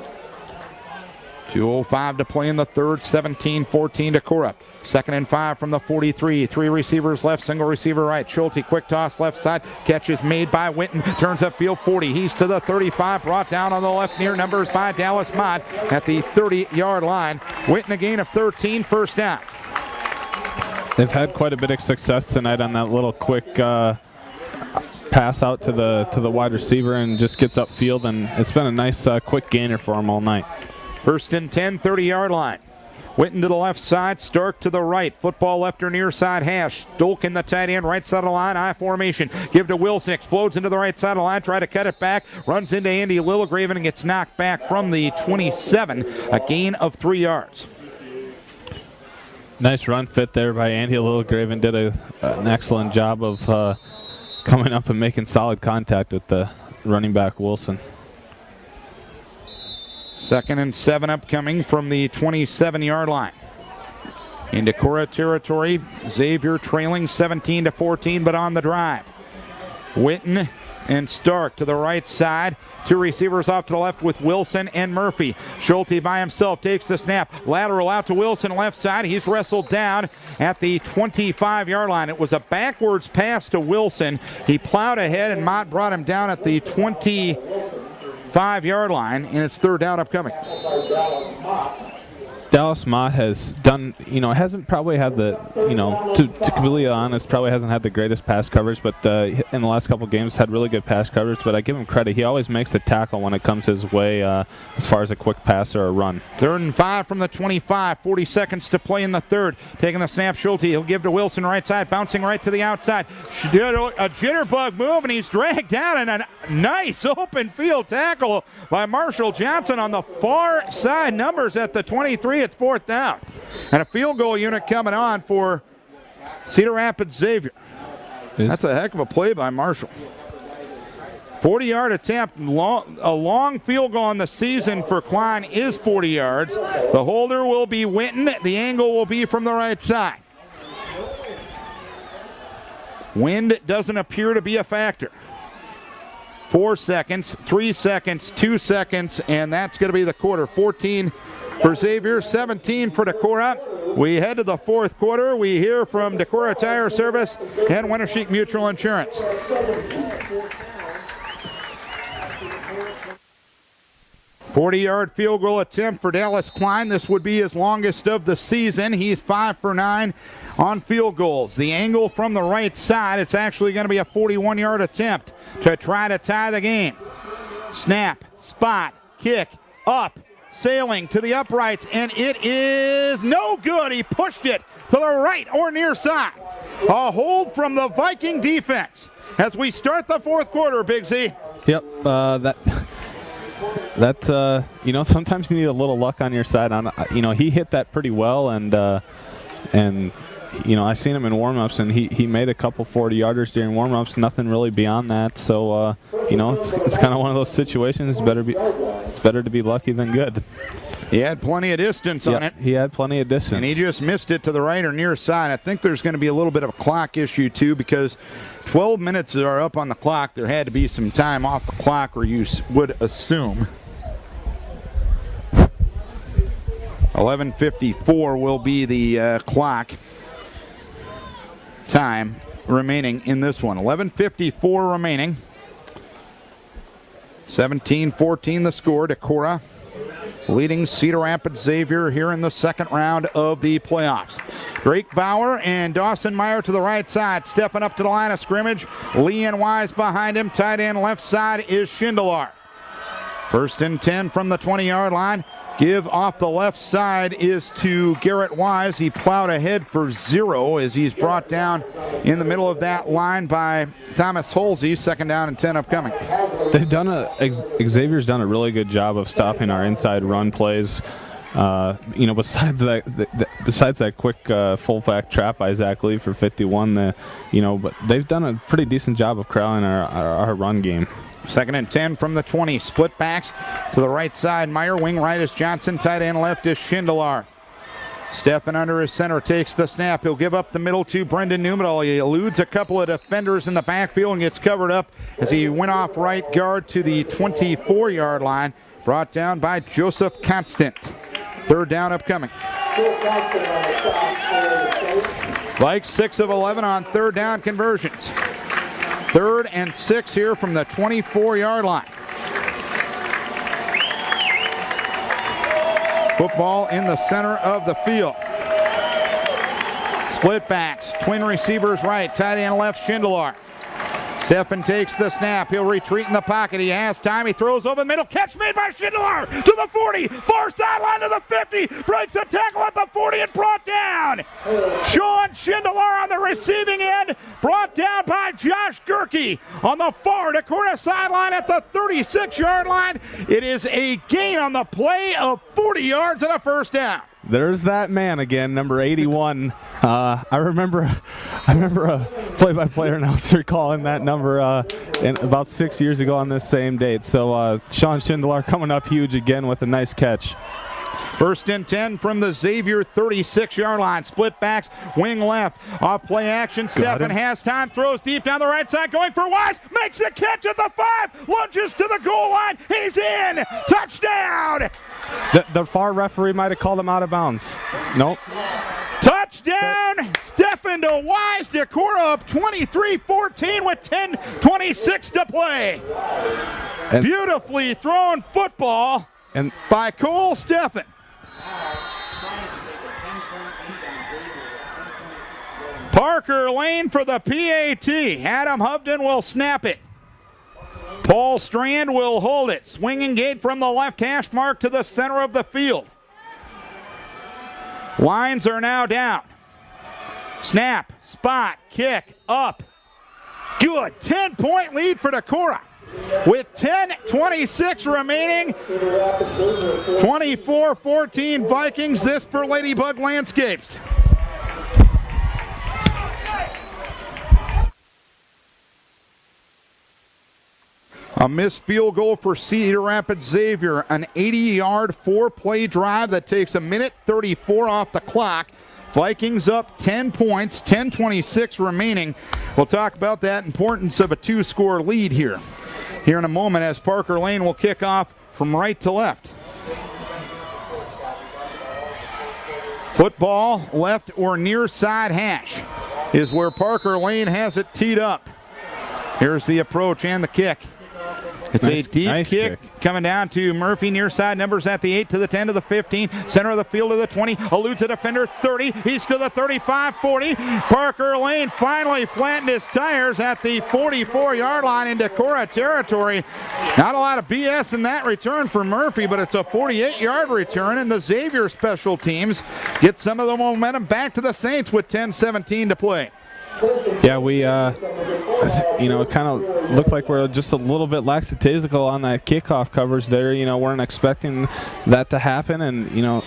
2:05 to play in the third. 17-14 Decorah. 2nd and 5 from the 43. 3 receivers left, single receiver right. Schulte, quick toss left side. Catch is made by Winton. Turns upfield 40. He's to the 35. Brought down on the left near numbers by Dallas Mott at the 30-yard line. Winton a gain of 13, first down. They've had quite a bit of success tonight on that little quick pass out to the wide receiver and just gets upfield, and it's been a nice quick gainer for them all night. 1st and 10, 30-yard line. Winton to the left side, Stark to the right. Football left or near side hash. Stolk in the tight end, right side of the line, I formation. Give to Wilson, explodes into the right side of the line, try to cut it back, runs into Andy Lilligraven and gets knocked back from the 27, a gain of 3 yards. Nice run fit there by Andy Lilligraven. Did an excellent job of coming up and making solid contact with the running back Wilson. 2nd and 7 upcoming from the 27-yard line. In Decorah territory, Xavier trailing 17-14, but on the drive. Winton and Stark to the right side. 2 receivers off to the left with Wilson and Murphy. Schulte by himself takes the snap. Lateral out to Wilson, left side. He's wrestled down at the 25-yard line. It was a backwards pass to Wilson. He plowed ahead, and Mott brought him down at the 25-yard line, and it's 3rd down upcoming. Dallas Mott has done, hasn't probably had the, to be completely honest, probably hasn't had the greatest pass coverage, but in the last couple games had really good pass coverage, but I give him credit. He always makes the tackle when it comes his way as far as a quick pass or a run. 3rd and 5 from the 25, 40 seconds to play in the third. Taking the snap, Schulte, he'll give to Wilson right side, bouncing right to the outside. A jitterbug move, and he's dragged down, and a nice open field tackle by Marshall Johnson on the far side. Numbers at the 23. It's 4th down. And a field goal unit coming on for Cedar Rapids Xavier. That's a heck of a play by Marshall. 40-yard attempt. A long field goal on the season for Klein is 40 yards. The holder will be Winton. The angle will be from the right side. Wind doesn't appear to be a factor. 4 seconds, 3 seconds, 2 seconds, and that's going to be the quarter. 14 for Xavier, 17 for Decorah. We head to the 4th quarter. We hear from Decorah Tire Service and Wintersheek Mutual Insurance. "40-yard field goal attempt for Dallas Klein. This would be his longest of the season. He's 5 for 9 on field goals. The angle from the right side, it's actually going to be a 41-yard attempt to try to tie the game. Snap, spot, kick, up, sailing to the uprights, and it is no good. He pushed it to the right or near side. A hold from the Viking defense as we start the 4th quarter, Big Z. Yep, that sometimes you need a little luck on your side. He hit that pretty well, and I seen him in warm-ups, and he made a couple 40-yarders during warm-ups. Nothing really beyond that. So it's kind of one of those situations. It's better to be lucky than good. He had plenty of distance on it. He had plenty of distance. And he just missed it to the right or near side. I think there's going to be a little bit of a clock issue, too, because 12 minutes are up on the clock. There had to be some time off the clock, or you would assume. 11:54 will be the clock time remaining in this one. 11:54 remaining. 17-14 the score. Decorah leading Cedar Rapids Xavier here in the 2nd round of the playoffs. Drake Bauer and Dawson Meyer to the right side, stepping up to the line of scrimmage. Leon Wise behind him. Tight end left side is Schindler. 1st and 10 from the 20-yard line. Give off the left side is to Garrett Wise. He plowed ahead for 0 as he's brought down in the middle of that line by Thomas Holsey. 2nd down and 10 upcoming. Xavier's done a really good job of stopping our inside run plays. Besides that quick fullback trap by Zach Lee for 51, but they've done a pretty decent job of corralling our run game. 2nd and 10 from the 20. Split backs to the right side. Meyer, wing right is Johnson. Tight end left is Schindler. Stepping under his center, takes the snap. He'll give up the middle to Brendan Newman. He eludes a couple of defenders in the backfield and gets covered up as he went off right guard to the 24-yard line. Brought down by Joseph Constant. 3rd down upcoming. Vikes 6 of 11 on 3rd down conversions. 3rd and 6 here from the 24-yard line. Football in the center of the field. Split backs, twin receivers right, tight end left, Schindler. Steffen takes the snap. He'll retreat in the pocket. He has time. He throws over the middle. Catch made by Schindler to the 40. Far sideline to the 50. Breaks a tackle at the 40 and brought down. Sean Schindler on the receiving end. Brought down by Josh Gerke on the far Decorah sideline at the 36-yard line. It is a gain on the play of 40 yards and a 1st down. There's that man again, number 81. I remember a play-by-play announcer calling that number about 6 years ago on this same date. So Sean Schindler coming up huge again with a nice catch. 1st and 10 from the Xavier 36-yard line. Split backs, wing left. Off play action. Steffen has time. Throws deep down the right side. Going for Wise. Makes the catch at the 5. Lunges to the goal line. He's in. Touchdown. The far referee might have called him out of bounds. Nope. Touchdown. Steffen to Wise. Decorah up 23-14 with 10:26 to play. And beautifully thrown football by Cole Steffen. Parker Lane for the PAT. Adam Hovden will snap it. Paul Strand will hold it. Swinging gate from the left hash mark to the center of the field. Lines are now down. Snap, spot, kick, up. Good. 10-point lead for Decorah. With 10:26 remaining, 24-14 Vikings. This for Ladybug Landscapes. A missed field goal for Cedar Rapids Xavier. An 80-yard, 4-play drive that takes 1:34 off the clock. Vikings up 10 points, 10:26 remaining. We'll talk about that importance of a 2-score lead here in a moment as Parker Lane will kick off from right to left. Football left or near side hash is where Parker Lane has it teed up. Here's the approach and the kick. It's a deep kick coming down to Murphy, near side numbers at the 8 to the 10 to the 15, center of the field to the 20, eludes a defender, 30, he's to the 35, 40. Parker Lane finally flattened his tires at the 44-yard line in Decorah territory. Not a lot of BS in that return for Murphy, but it's a 48-yard return, and the Xavier special teams get some of the momentum back to the Saints with 10:17 to play. Yeah, we, it kind of looked like we're just a little bit lackadaisical on that kickoff coverage there. Weren't expecting that to happen, and,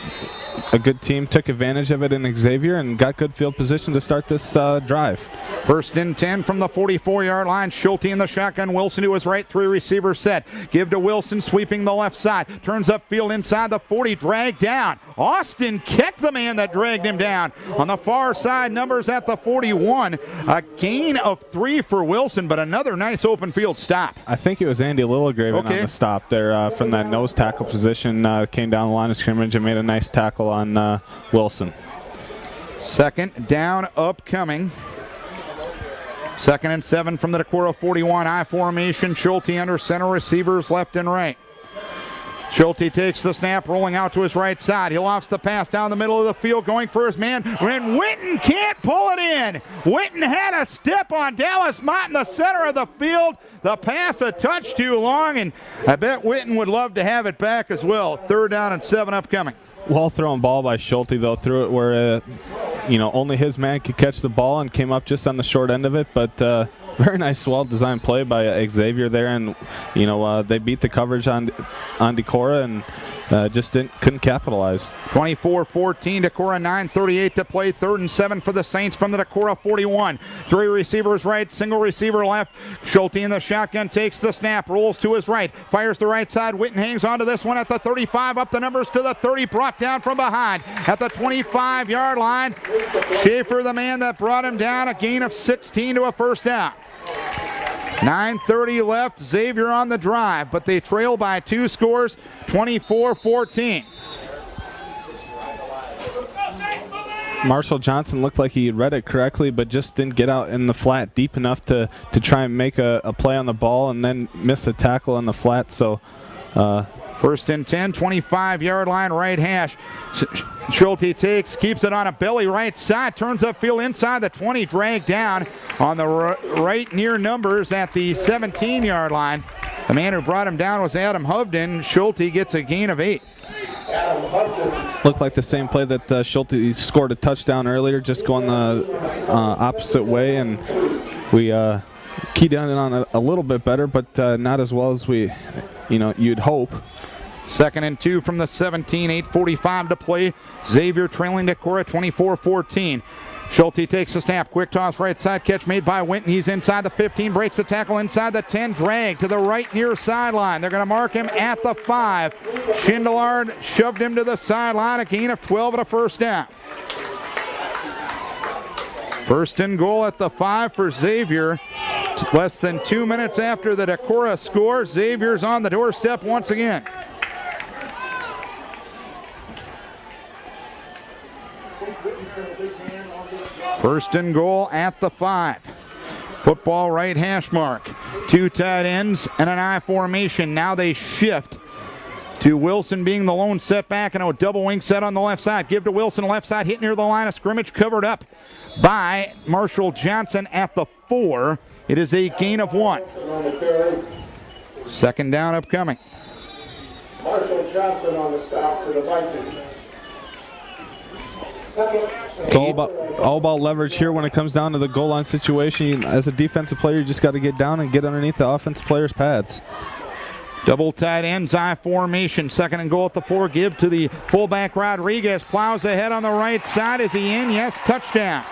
a good team took advantage of it in Xavier and got good field position to start this drive. 1st and 10 from the 44-yard line. Schulte in the shotgun. Wilson to his right. 3 receivers set. Give to Wilson, sweeping the left side. Turns upfield inside the 40. Dragged down. Austin kicked the man that dragged him down. On the far side, numbers at the 41. A gain of 3 for Wilson, but another nice open field stop. I think it was Andy Littlegraven on the stop there from that nose tackle position. Came down the line of scrimmage and made a nice tackle on Wilson. 2nd down upcoming. 2nd and 7 from the Decorah 41. I formation. Schulte under center, receivers left and right. Schulte takes the snap, rolling out to his right side. He lofts the pass down the middle of the field, going for his man. And Witten can't pull it in. Witten had a step on Dallas Mott in the center of the field. The pass a touch too long, and I bet Witten would love to have it back as well. 3rd down and 7 upcoming. Well thrown ball by Schulte, though. Threw it where, only his man could catch the ball and came up just on the short end of it. But very nice, well-designed play by Xavier there, and they beat the coverage on Decorah and just couldn't capitalize. 24-14, Decorah, 9:38 to play. 3rd and 7 for the Saints from the Decorah 41. 3 receivers right, single receiver left. Schulte in the shotgun takes the snap, rolls to his right, fires the right side. Witten hangs onto this one at the 35, up the numbers to the 30, brought down from behind at the 25-yard line. Schaefer, the man that brought him down, a gain of 16 to a first down. 9:30 left, Xavier on the drive, but they trail by 2 scores, 24-14. Marshall Johnson looked like he read it correctly, but just didn't get out in the flat deep enough to try and make a play on the ball, and then missed a tackle on the flat. So 1st and 10, 25-yard line, right hash. Schulte keeps it on a belly right side, turns upfield inside the 20, dragged down on the right near numbers at the 17-yard line. The man who brought him down was Adam Hovden. Schulte gets a gain of 8. Looked like the same play that Schulte scored a touchdown earlier, just going the opposite way, and we keyed down on a little bit better, but not as well as you'd hope. 2nd and 2 from the 17, 8:45 to play. Xavier trailing Decorah 24-14. Schulte takes the snap, quick toss right side, catch made by Winton. He's inside the 15, breaks the tackle inside the 10, drag to the right near sideline. They're going to mark him at the 5. Schindelard shoved him to the sideline, a gain of 12 and a first down. 1st and goal at the 5 for Xavier. Less than 2 minutes after the Decorah score, Xavier's on the doorstep once again. First and goal at the 5. Football right hash mark. 2 tight ends and an I formation. Now they shift to Wilson being the lone setback, and a double wing set on the left side. Give to Wilson, left side, hit near the line of scrimmage, covered up by Marshall Johnson at the 4. It is a gain of 1. 2nd down upcoming. Marshall Johnson on the stop for the Vikings. It's all about leverage here when it comes down to the goal line situation. As a defensive player, you just got to get down and get underneath the offensive player's pads. Double tight ends, I formation. 2nd and goal at the 4. Give to the fullback Rodriguez. Plows ahead on the right side. Is he in? Yes, touchdown.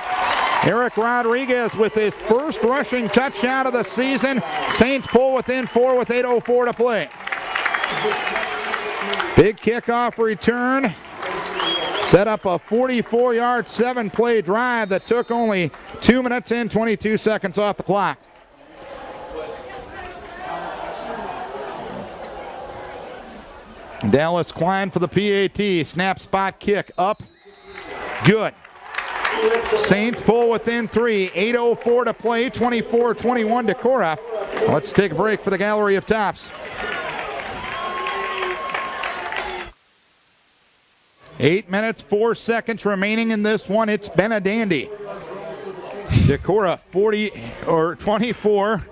Eric Rodriguez with his first rushing touchdown of the season. Saints pull within 4 with 8:04 to play. Big kickoff return. Set up a 44-yard, 7-play drive that took only 2 minutes and 22 seconds off the clock. Dallas Klein for the PAT. Snap, spot, kick, up. Good. Saints pull within 3. 8:04 to play. 24-21 Decorah. Let's take a break for the Gallery of Tops. 8 minutes, 4 seconds remaining in this one. It's been a dandy. Decorah 24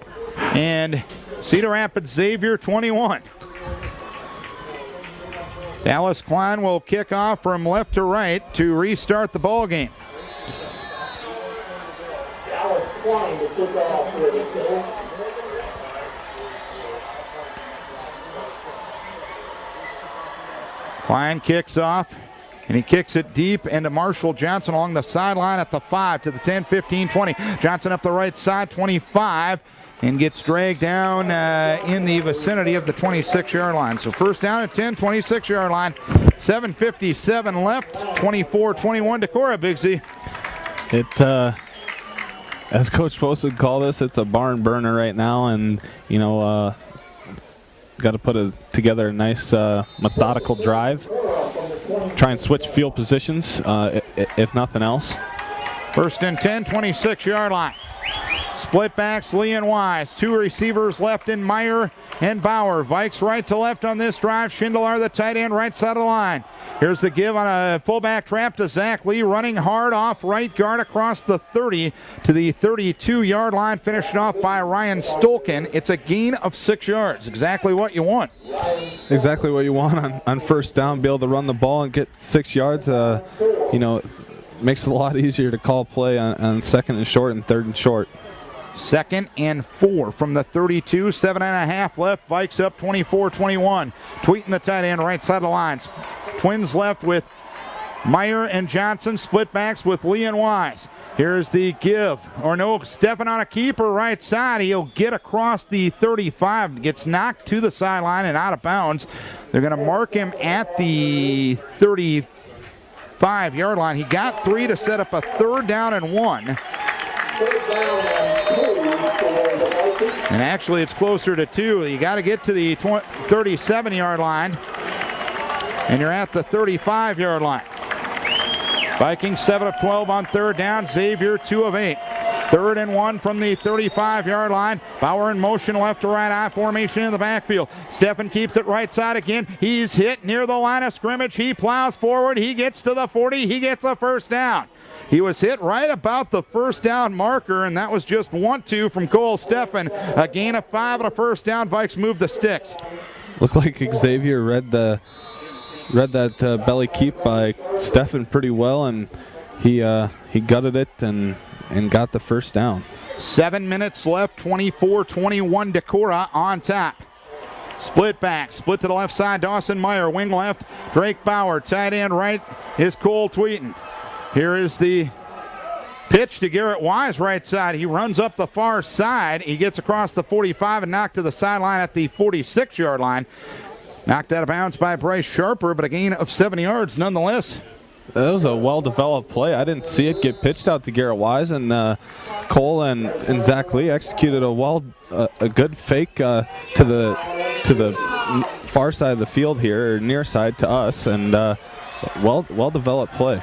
and Cedar Rapids Xavier 21. Dallas Klein will kick off from left to right to restart the ball game. Dallas Klein to kick off for this game. Klein kicks off, and he kicks it deep into Marshall Johnson along the sideline at the 5 to the 10, 15, 20. Johnson up the right side, 25, and gets dragged down in the vicinity of the 26-yard line. So first down at 10, 26-yard line. 7:57 left, 24-21 Decorah, Big Z. As Coach Post would call this, it's a barn burner right now, and got to put together a nice methodical drive. Try and switch field positions, if nothing else. First and 10, 26-yard line. Split backs, Lee and Wise. 2 receivers left in Meyer and Bauer. Vikes right to left on this drive. Schindelar, the tight end, right side of the line. Here's the give on a fullback trap to Zach Lee, running hard off right guard across the 30 to the 32-yard line, finished off by Ryan Stolken. It's a gain of 6 yards. Exactly what you want. Exactly what you want on first down, be able to run the ball and get 6 yards. Makes it a lot easier to call play on 2nd and short and 3rd and short. 2nd and 4 from the 32. 7.5 left. Vikes up 24-21. Tweeting the tight end right side of the lines. Twins left with Meyer and Johnson. Split backs with Lee and Wise. Here's the give. Stefan on a keeper right side. He'll get across the 35. Gets knocked to the sideline and out of bounds. They're going to mark him at the 35-yard line. He got 3 to set up a 3rd down and 1. And actually, it's closer to 2. You got to get to the 37-yard line. And you're at the 35-yard line. Vikings 7 of 12 on 3rd down. Xavier 2 of 8. 3rd and 1 from the 35-yard line. Bauer in motion left to right, I formation in the backfield. Stefan keeps it right side again. He's hit near the line of scrimmage. He plows forward. He gets to the 40. He gets a 1st down. He was hit right about the 1st down marker, and that was just 1-2 from Cole Stefan. A gain of 5 and a 1st down. Vikes move the sticks. Looked like Xavier read that belly keep by Stefan pretty well, and he gutted it and got the 1st down. 7 minutes left, 24-21 Decorah on top. Split back, split to the left side, Dawson Meyer, wing left, Drake Bauer, tight end right is Cole Tweeton. Here is the pitch to Garrett Wise right side. He runs up the far side. He gets across the 45 and knocked to the sideline at the 46-yard line. Knocked out of bounds by Bryce Sharper, but a gain of 7 yards nonetheless. That was a well-developed play. I didn't see it get pitched out to Garrett Wise, and Cole and Zach Lee executed a good fake to the far side of the field here, or near side to us, and well-developed play.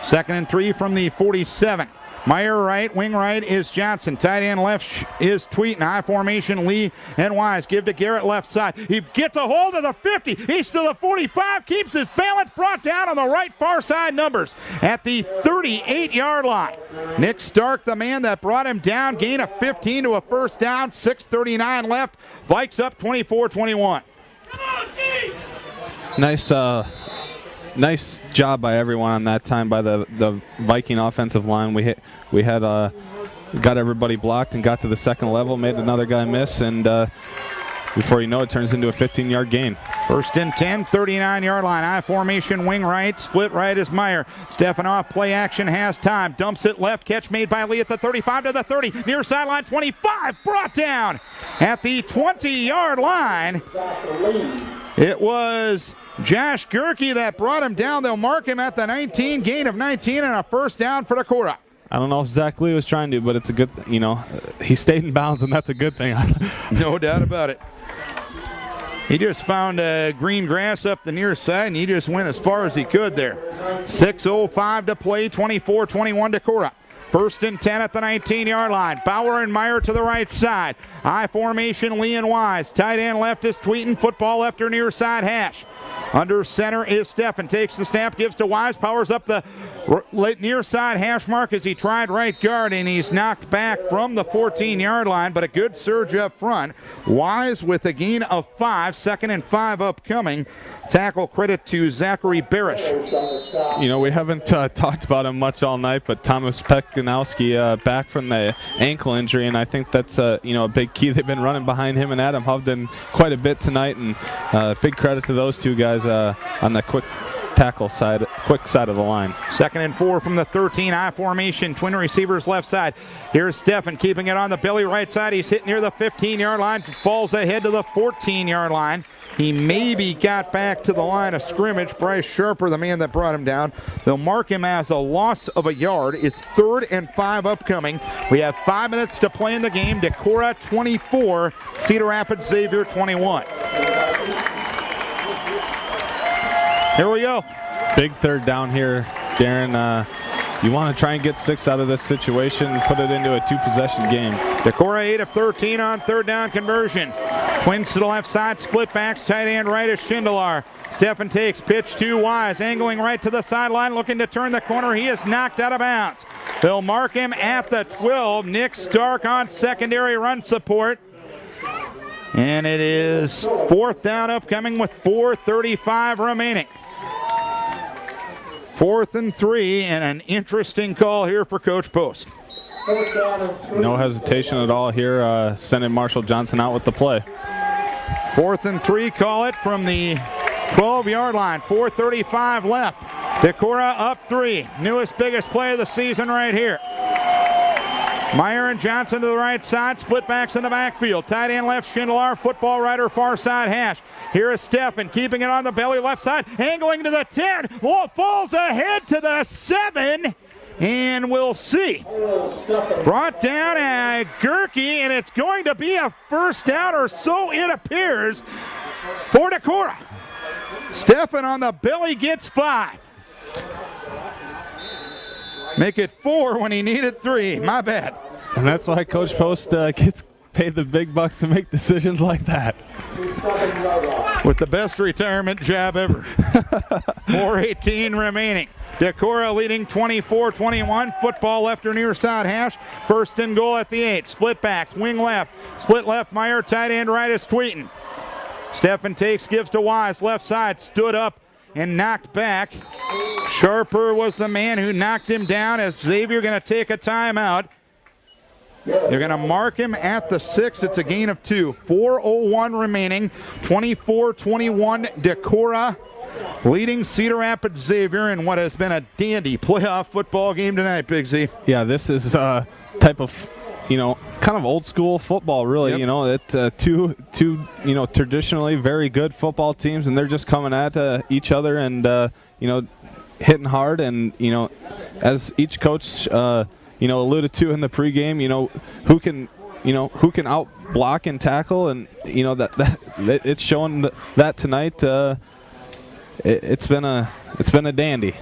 2nd and 3 from the 47. Meyer right, wing right is Johnson. Tight end left is Tweeton. High formation, Lee and Wise. Give to Garrett left side. He gets a hold of the 50. He's to the 45. Keeps his balance. Brought down on the right far side numbers at the 38-yard line. Nick Stark, the man that brought him down. Gain of 15 to a 1st down. 6:39 left. Vikes up 24-21. Nice job by everyone on that time by the Viking offensive line. We had got everybody blocked and got to the 2nd level, made another guy miss, and before you know it, turns into a 15-yard gain. 1st and 10, 39-yard line. I formation, wing right, split right is Meyer. Stefan off play action, has time, dumps it left, catch made by Lee at the 35 to the 30, near sideline 25, brought down at the 20-yard line. It was Josh Gerke that brought him down. They'll mark him at the 19, gain of 19 and a 1st down for Decorah. I don't know if Zach Lee was trying to, but it's a good, he stayed in bounds, and that's a good thing. No doubt about it. He just found green grass up the near side, and he just went as far as he could there. 6:05 to play, 24-21 Decorah. 1st and 10 at the 19-yard line. Bauer and Meyer to the right side. I formation, Lee and Wise. Tight end left is Tweeton. Football left or near side hash. Under center is Stefan. Takes the snap, gives to Wise. Powers up the near side hash mark as he tried right guard, and he's knocked back from the 14-yard line, but a good surge up front. Wise with a gain of 5. 2nd and 5 upcoming. Tackle credit to Zachary Barish. We haven't talked about him much all night, but Thomas Pekanowski back from the ankle injury, and I think that's a big key. They've been running behind him and Adam Hovden quite a bit tonight, and big credit to those two guys on the quick side of the line. 2nd and 4 from the 13. I formation, twin receivers left side. Here's Stefan keeping it on the belly right side. He's hit near the 15-yard line, falls ahead to the 14-yard line. He maybe got back to the line of scrimmage. Bryce Sharper, the man that brought him down. They'll mark him as a loss of a yard. It's 3rd and 5 upcoming. We have 5 minutes to play in the game. Decorah 24, Cedar Rapids Xavier 21. Here we go. Big 3rd down here, Darren. You want to try and get 6 out of this situation and put it into a 2-possession game. Decorah 8 of 13 on 3rd down conversion. Twins to the left side, split backs, tight end right is Schindler. Stefan takes pitch to Wise, angling right to the sideline, looking to turn the corner. He is knocked out of bounds. They'll mark him at the 12. Nick Stark on secondary run support. And it is 4th down upcoming with 4:35 remaining. 4th and 3, and an interesting call here for Coach Post. Fourth down and 3. No hesitation at all here, sending Marshall Johnson out with the play. 4th and 3, call it from the 12-yard line. 4:35 left. Decorah up 3. Newest, biggest play of the season right here. Meyer and Johnson to the right side, split backs in the backfield. Tight end left, Schindler, football rider, far side hash. Here is Steffen, keeping it on the belly, left side, angling to the 10. Oh, falls ahead to the 7, and we'll see. Brought down at Gerke, and it's going to be a first down, or so it appears, for Decorah. Steffen on the belly gets 5. Make it 4 when he needed 3. My bad. And that's why Coach Post gets paid the big bucks to make decisions like that. With the best retirement job ever. 4:18 remaining. Decorah leading 24-21. Football left or near side hash. 1st and goal at the 8. Split backs, wing left. Split left, Meyer. Tight end right is Tweeten. Steffen takes, gives to Wise. Left side, stood up and knocked back. Sharper was the man who knocked him down, as Xavier going to take a timeout. They're going to mark him at the 6. It's a gain of 2. 4:01 remaining. 24-21 Decorah leading Cedar Rapids Xavier in what has been a dandy playoff football game tonight, Big Z. Yeah, this is a type of, kind of old school football, really. Yep. Two traditionally very good football teams, and they're just coming at each other and hitting hard. And as each coach alluded to in the pregame, who can out block and tackle, and that it's showing that tonight. It's been a dandy.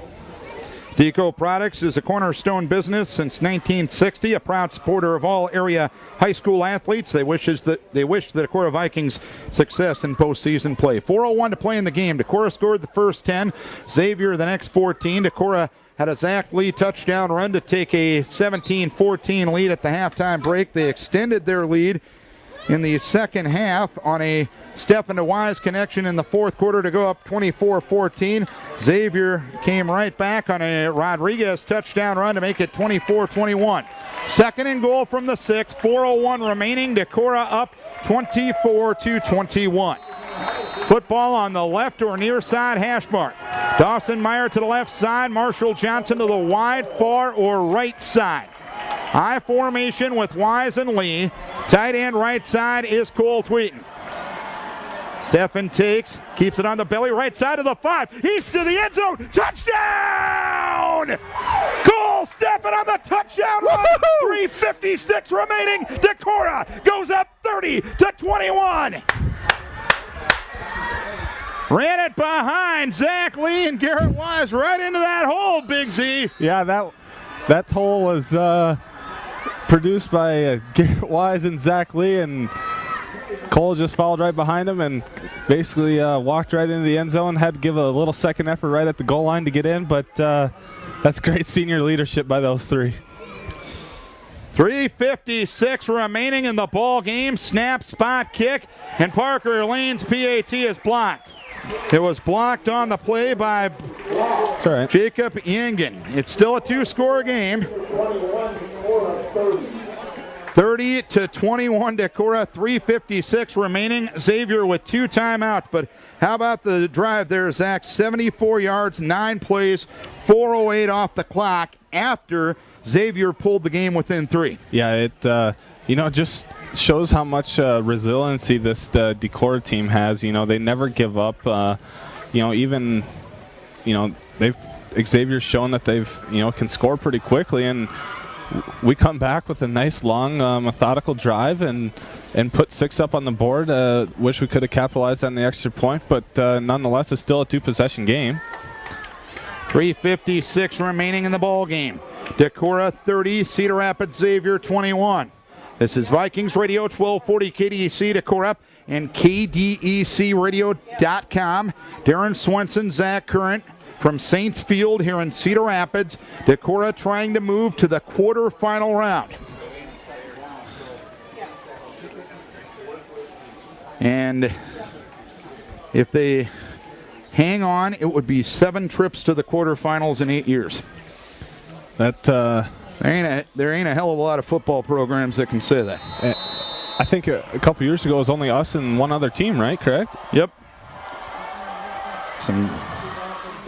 Deco Products is a cornerstone business since 1960, a proud supporter of all area high school athletes. They wish the Decorah Vikings success in postseason play. 4:01 to play in the game. Decorah scored the first 10, Xavier the next 14. Decorah had a Zach Lee touchdown run to take a 17-14 lead at the halftime break. They extended their lead in the second half on a Steffen to Wise connection in the fourth quarter to go up 24-14. Xavier came right back on a Rodriguez touchdown run to make it 24-21. 2nd and goal from the 6. 4:01 remaining. Decorah up 24-21. Football on the left or near side hash mark. Dawson Meyer to the left side. Marshall Johnson to the wide, far, or right side. High formation with Wise and Lee. Tight end right side is Cole Tweeten. Steffen takes, keeps it on the belly, right side of the 5. He's to the end zone. Touchdown! Cole Steffen on the touchdown run. 3:56 remaining. Decorah goes up 30-21. Ran it behind Zach Lee and Garrett Wise right into that hole, Big Z. Yeah, that hole was produced by Garrett Wise and Zach Lee, and Cole just followed right behind him and basically walked right into the end zone. Had to give a little second effort right at the goal line to get in, but that's great senior leadership by those three. 3:56 remaining in the ball game. Snap, spot kick, and Parker Lane's PAT is blocked. It was blocked on the play by Jacob Ingen. It's still a 2-score game. 30-21 Decorah, 3:56 remaining. Xavier with 2 timeouts, but how about the drive there, Zach? 74 yards, 9 plays, 4:08 off the clock after Xavier pulled the game within 3. Yeah, it just shows how much resiliency this Decorah team has. They never give up. Xavier's shown that they've can score pretty quickly, and we come back with a nice long methodical drive and put 6 up on the board. Wish we could have capitalized on the extra point, but nonetheless it's still a 2-possession game. 3:56 remaining in the ball game. Decorah 30, Cedar Rapids Xavier 21. This is Vikings Radio, 1240 KDEC Decorah and KDECradio.com. Darren Swenson, Zach Current from Saints Field here in Cedar Rapids. Decorah trying to move to the quarterfinal round. And if they hang on, it would be 7 trips to the quarterfinals in 8 years. That There ain't a hell of a lot of football programs that can say that. I think a couple years ago it was only us and one other team, right? Correct? Yep.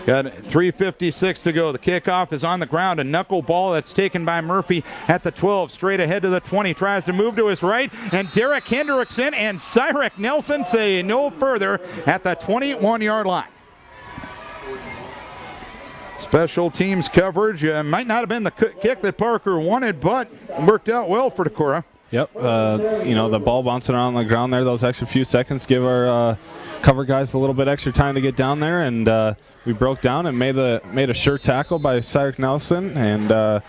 Got 3:56 to go. The kickoff is on the ground. A knuckleball that's taken by Murphy at the 12. Straight ahead to the 20. Tries to move to his right. And Derek Hendrickson and Cyrek Nelson say no further at the 21-yard line. Special teams coverage. Might not have been the kick that Parker wanted, but worked out well for Decorah. Yep. The ball bouncing around the ground there, those extra few seconds give our cover guys a little bit extra time to get down there, and we broke down and made a sure tackle by Cyrek Nelson. And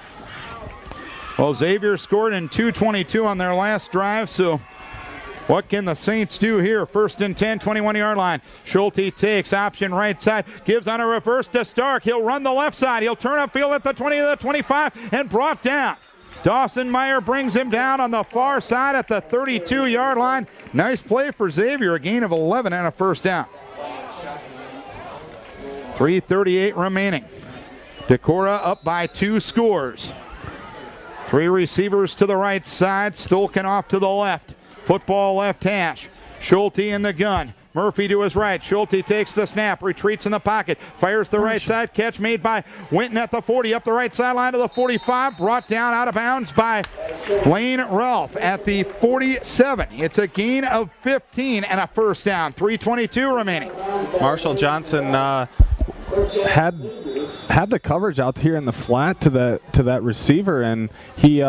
Xavier scored in 2:22 on their last drive, so what can the Saints do here? 1st and 10, 21-yard line. Schulte takes option right side, gives on a reverse to Stark. He'll run the left side. He'll turn upfield at the 20 to the 25 and brought down. Dawson Meyer brings him down on the far side at the 32-yard line. Nice play for Xavier, a gain of 11 and a first down. 3:38 remaining. Decorah up by 2 scores. 3 receivers to the right side, Stolken off to the left. Football left hash. Schulte in the gun. Murphy to his right. Schulte takes the snap, retreats in the pocket, fires the right side. Catch made by Winton at the 40, up the right sideline to the 45, brought down out of bounds by Lane Ralph at the 47. It's a gain of 15 and a first down. 3:22 remaining. Marshall Johnson had the coverage out here in the flat to that receiver, and he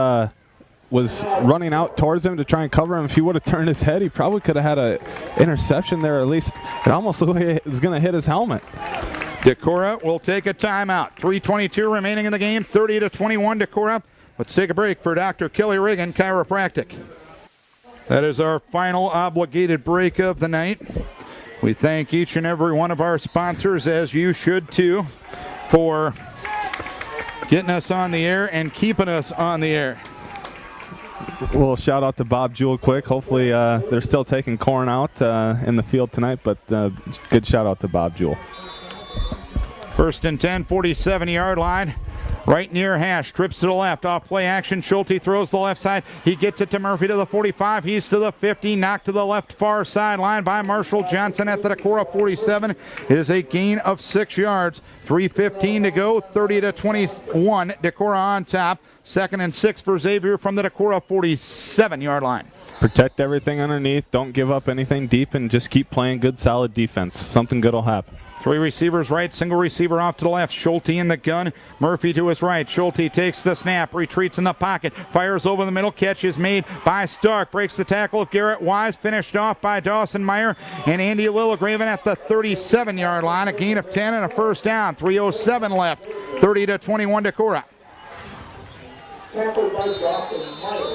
was running out towards him to try and cover him. If he would have turned his head, he probably could have had an interception there. At least it almost looked like it was going to hit his helmet. Decorah will take a timeout. 3:22 remaining in the game. 30-21 Decorah. Let's take a break for Dr. Kelly Reagan, Chiropractic. That is our final obligated break of the night. We thank each and every one of our sponsors, as you should too, for getting us on the air and keeping us on the air. A little shout out to Bob Jewell quick. Hopefully they're still taking corn out in the field tonight, but good shout out to Bob Jewell. 1st and 10, 47-yard line. Right near hash, trips to the left, off play action. Schulte throws the left side. He gets it to Murphy to the 45. He's to the 50, knocked to the left far sideline by Marshall Johnson at the Decorah 47. It is a gain of 6 yards. 3:15 to go, 30-21. Decorah on top. 2nd and 6 for Xavier from the Decorah 47-yard line. Protect everything underneath. Don't give up anything deep, and just keep playing good, solid defense. Something good will happen. 3 receivers right, single receiver off to the left. Schulte in the gun, Murphy to his right. Schulte takes the snap, retreats in the pocket, fires over the middle. Catch is made by Stark. Breaks the tackle of Garrett Wise, finished off by Dawson Meyer and Andy Lilligraven at the 37-yard line. A gain of 10 and a first down. 3:07 left. 30-21 Decorah.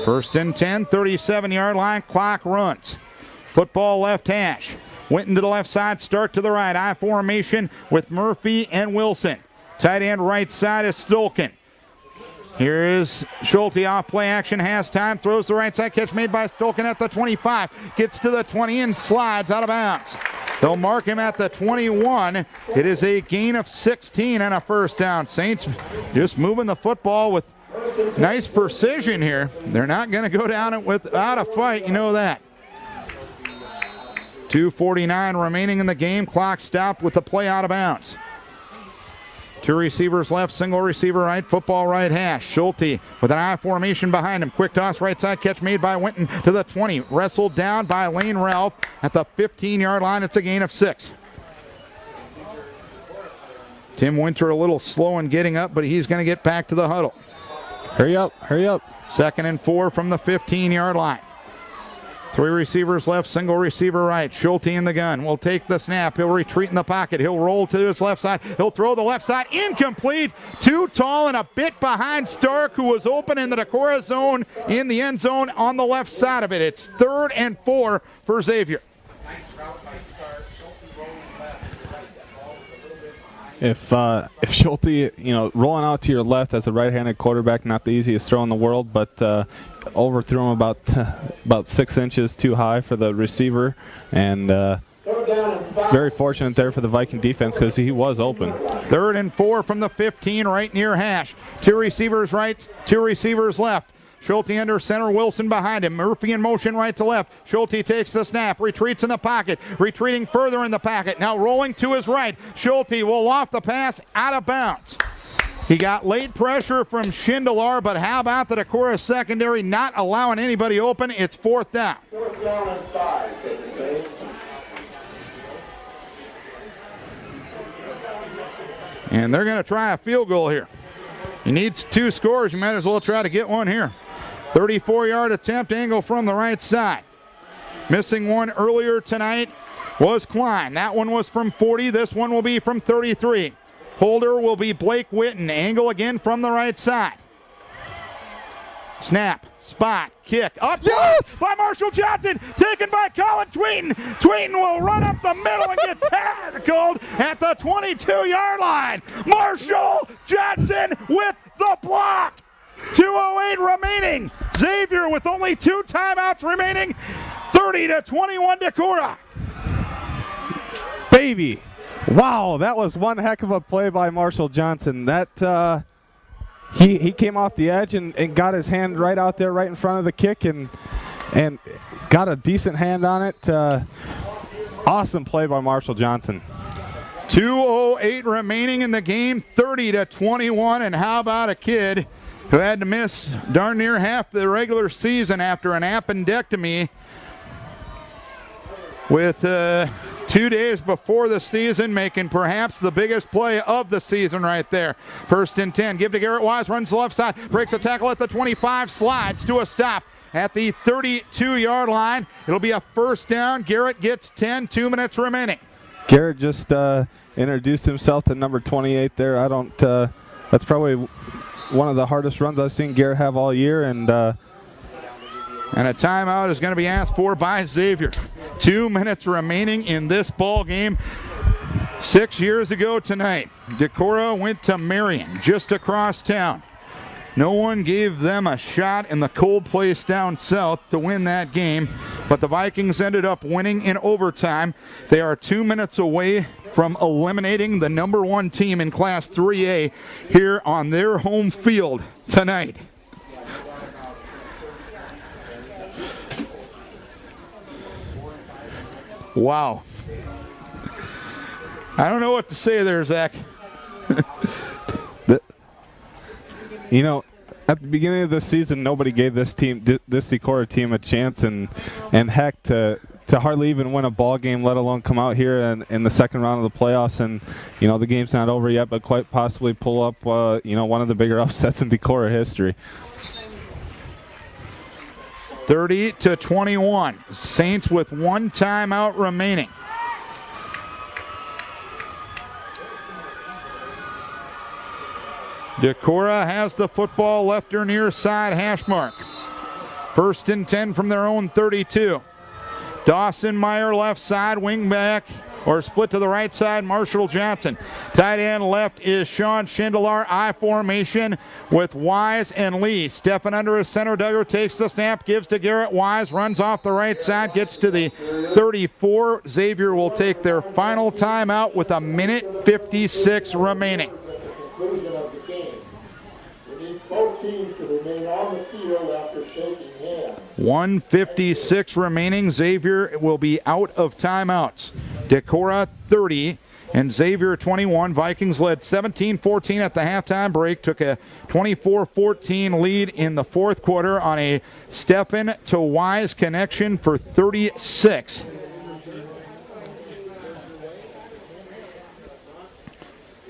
1st and 10, 37-yard line. Clock runs. Football left hash. Winton to the left side, Stark to the right. I formation with Murphy and Wilson. Tight end right side is Stolken. Here is Schulte off play action, has time, throws the right side. Catch made by Stolken at the 25. Gets to the 20 and slides out of bounds. They'll mark him at the 21. It is a gain of 16 and a first down. Saints just moving the football with nice precision here. They're not going to go down without a fight, you know that. 2:49 remaining in the game. Clock stopped with the play out of bounds. 2 receivers left, single receiver right, football right hash. Schulte with an I formation behind him. Quick toss right side, catch made by Winton to the 20. Wrestled down by Lane Ralph at the 15-yard line. It's a gain of 6. Tim Winter a little slow in getting up, but he's going to get back to the huddle. Hurry up, hurry up. 2nd and 4 from the 15-yard line. 3 receivers left, single receiver right. Schulte in the gun will take the snap. He'll retreat in the pocket. He'll roll to his left side. He'll throw the left side. Incomplete. Too tall and a bit behind Stark, who was open in the Decorah zone in the end zone on the left side of it. It's 3rd and 4 for Xavier. Nice route by Stark. Schulte rolling left. If Schulte, rolling out to your left as a right-handed quarterback, not the easiest throw in the world, but overthrew him about 6 inches too high for the receiver, and down and 5. Very fortunate there for the Viking defense because he was open. 3rd and 4 from the 15, right near hash. 2 receivers right, 2 receivers left. Schulte under center, Wilson behind him. Murphy in motion right to left. Schulte takes the snap, retreats in the pocket, retreating further in the pocket. Now rolling to his right. Schulte will loft the pass out of bounds. He got late pressure from Schindler, but how about the Decorah secondary not allowing anybody open? It's 4th down. 4th down and 5, said the Saints. And they're going to try a field goal here. He needs 2 scores. You might as well try to get one here. 34-yard attempt angle from the right side. Missing one earlier tonight was Klein. That one was from 40. This one will be from 33. Holder will be Blake Witten. Angle again from the right side. Snap, spot, kick, up by Marshall Johnson, taken by Colin Tweeton. Tweeton will run up the middle and get tackled at the 22-yard line. Marshall Johnson with the block. 2:08 remaining. Xavier with only 2 timeouts remaining. 30-21 Decorah. Baby. Wow, that was one heck of a play by Marshall Johnson. That he came off the edge and got his hand right out there right in front of the kick and got a decent hand on it. Awesome play by Marshall Johnson. 2:08 remaining in the game, 30-21, and how about a kid who had to miss darn near half the regular season after an appendectomy with 2 days before the season, making perhaps the biggest play of the season right there. 1st and 10, give to Garrett Wise, runs the left side, breaks a tackle at the 25, slides to a stop at the 32-yard line. It'll be a 1st down. Garrett gets 10, 2 minutes remaining. Garrett just introduced himself to number 28 there. That's probably one of the hardest runs I've seen Garrett have all year, and a timeout is going to be asked for by Xavier. 2 minutes remaining in this ball game. 6 years ago tonight, Decorah went to Marion, just across town. No one gave them a shot in the cold place down south to win that game, but the Vikings ended up winning in overtime. They are 2 minutes away from eliminating the number 1 team in Class 3A here on their home field tonight. Wow. I don't know what to say there, Zach. You know, at the beginning of the season, nobody gave this Decorah team a chance, and heck, to hardly even win a ball game, let alone come out here in the second round of the playoffs, and you know the game's not over yet, but quite possibly pull up one of the bigger upsets in Decorah history. 30-21. Saints with 1 timeout remaining. Decorah has the football left or near side hash mark. 1st and 10 from their own 32. Dawson Meyer left side, wing back, or split to the right side, Marshall Johnson. Tight end left is Sean Schindler, I formation with Wise and Lee. Stepping under his center, Duggar takes the snap, gives to Garrett Wise, runs off the right side, gets to the 34. Xavier will take their final timeout with 1:56 remaining. Conclusion of the game. We need both teams to remain on the field after shaking hands. 1:56 remaining. Xavier will be out of timeouts. Decorah 30 and Xavier 21. Vikings led 17-14 at the halftime break. Took a 24-14 lead in the 4th quarter on a step-in to Wise connection for 36.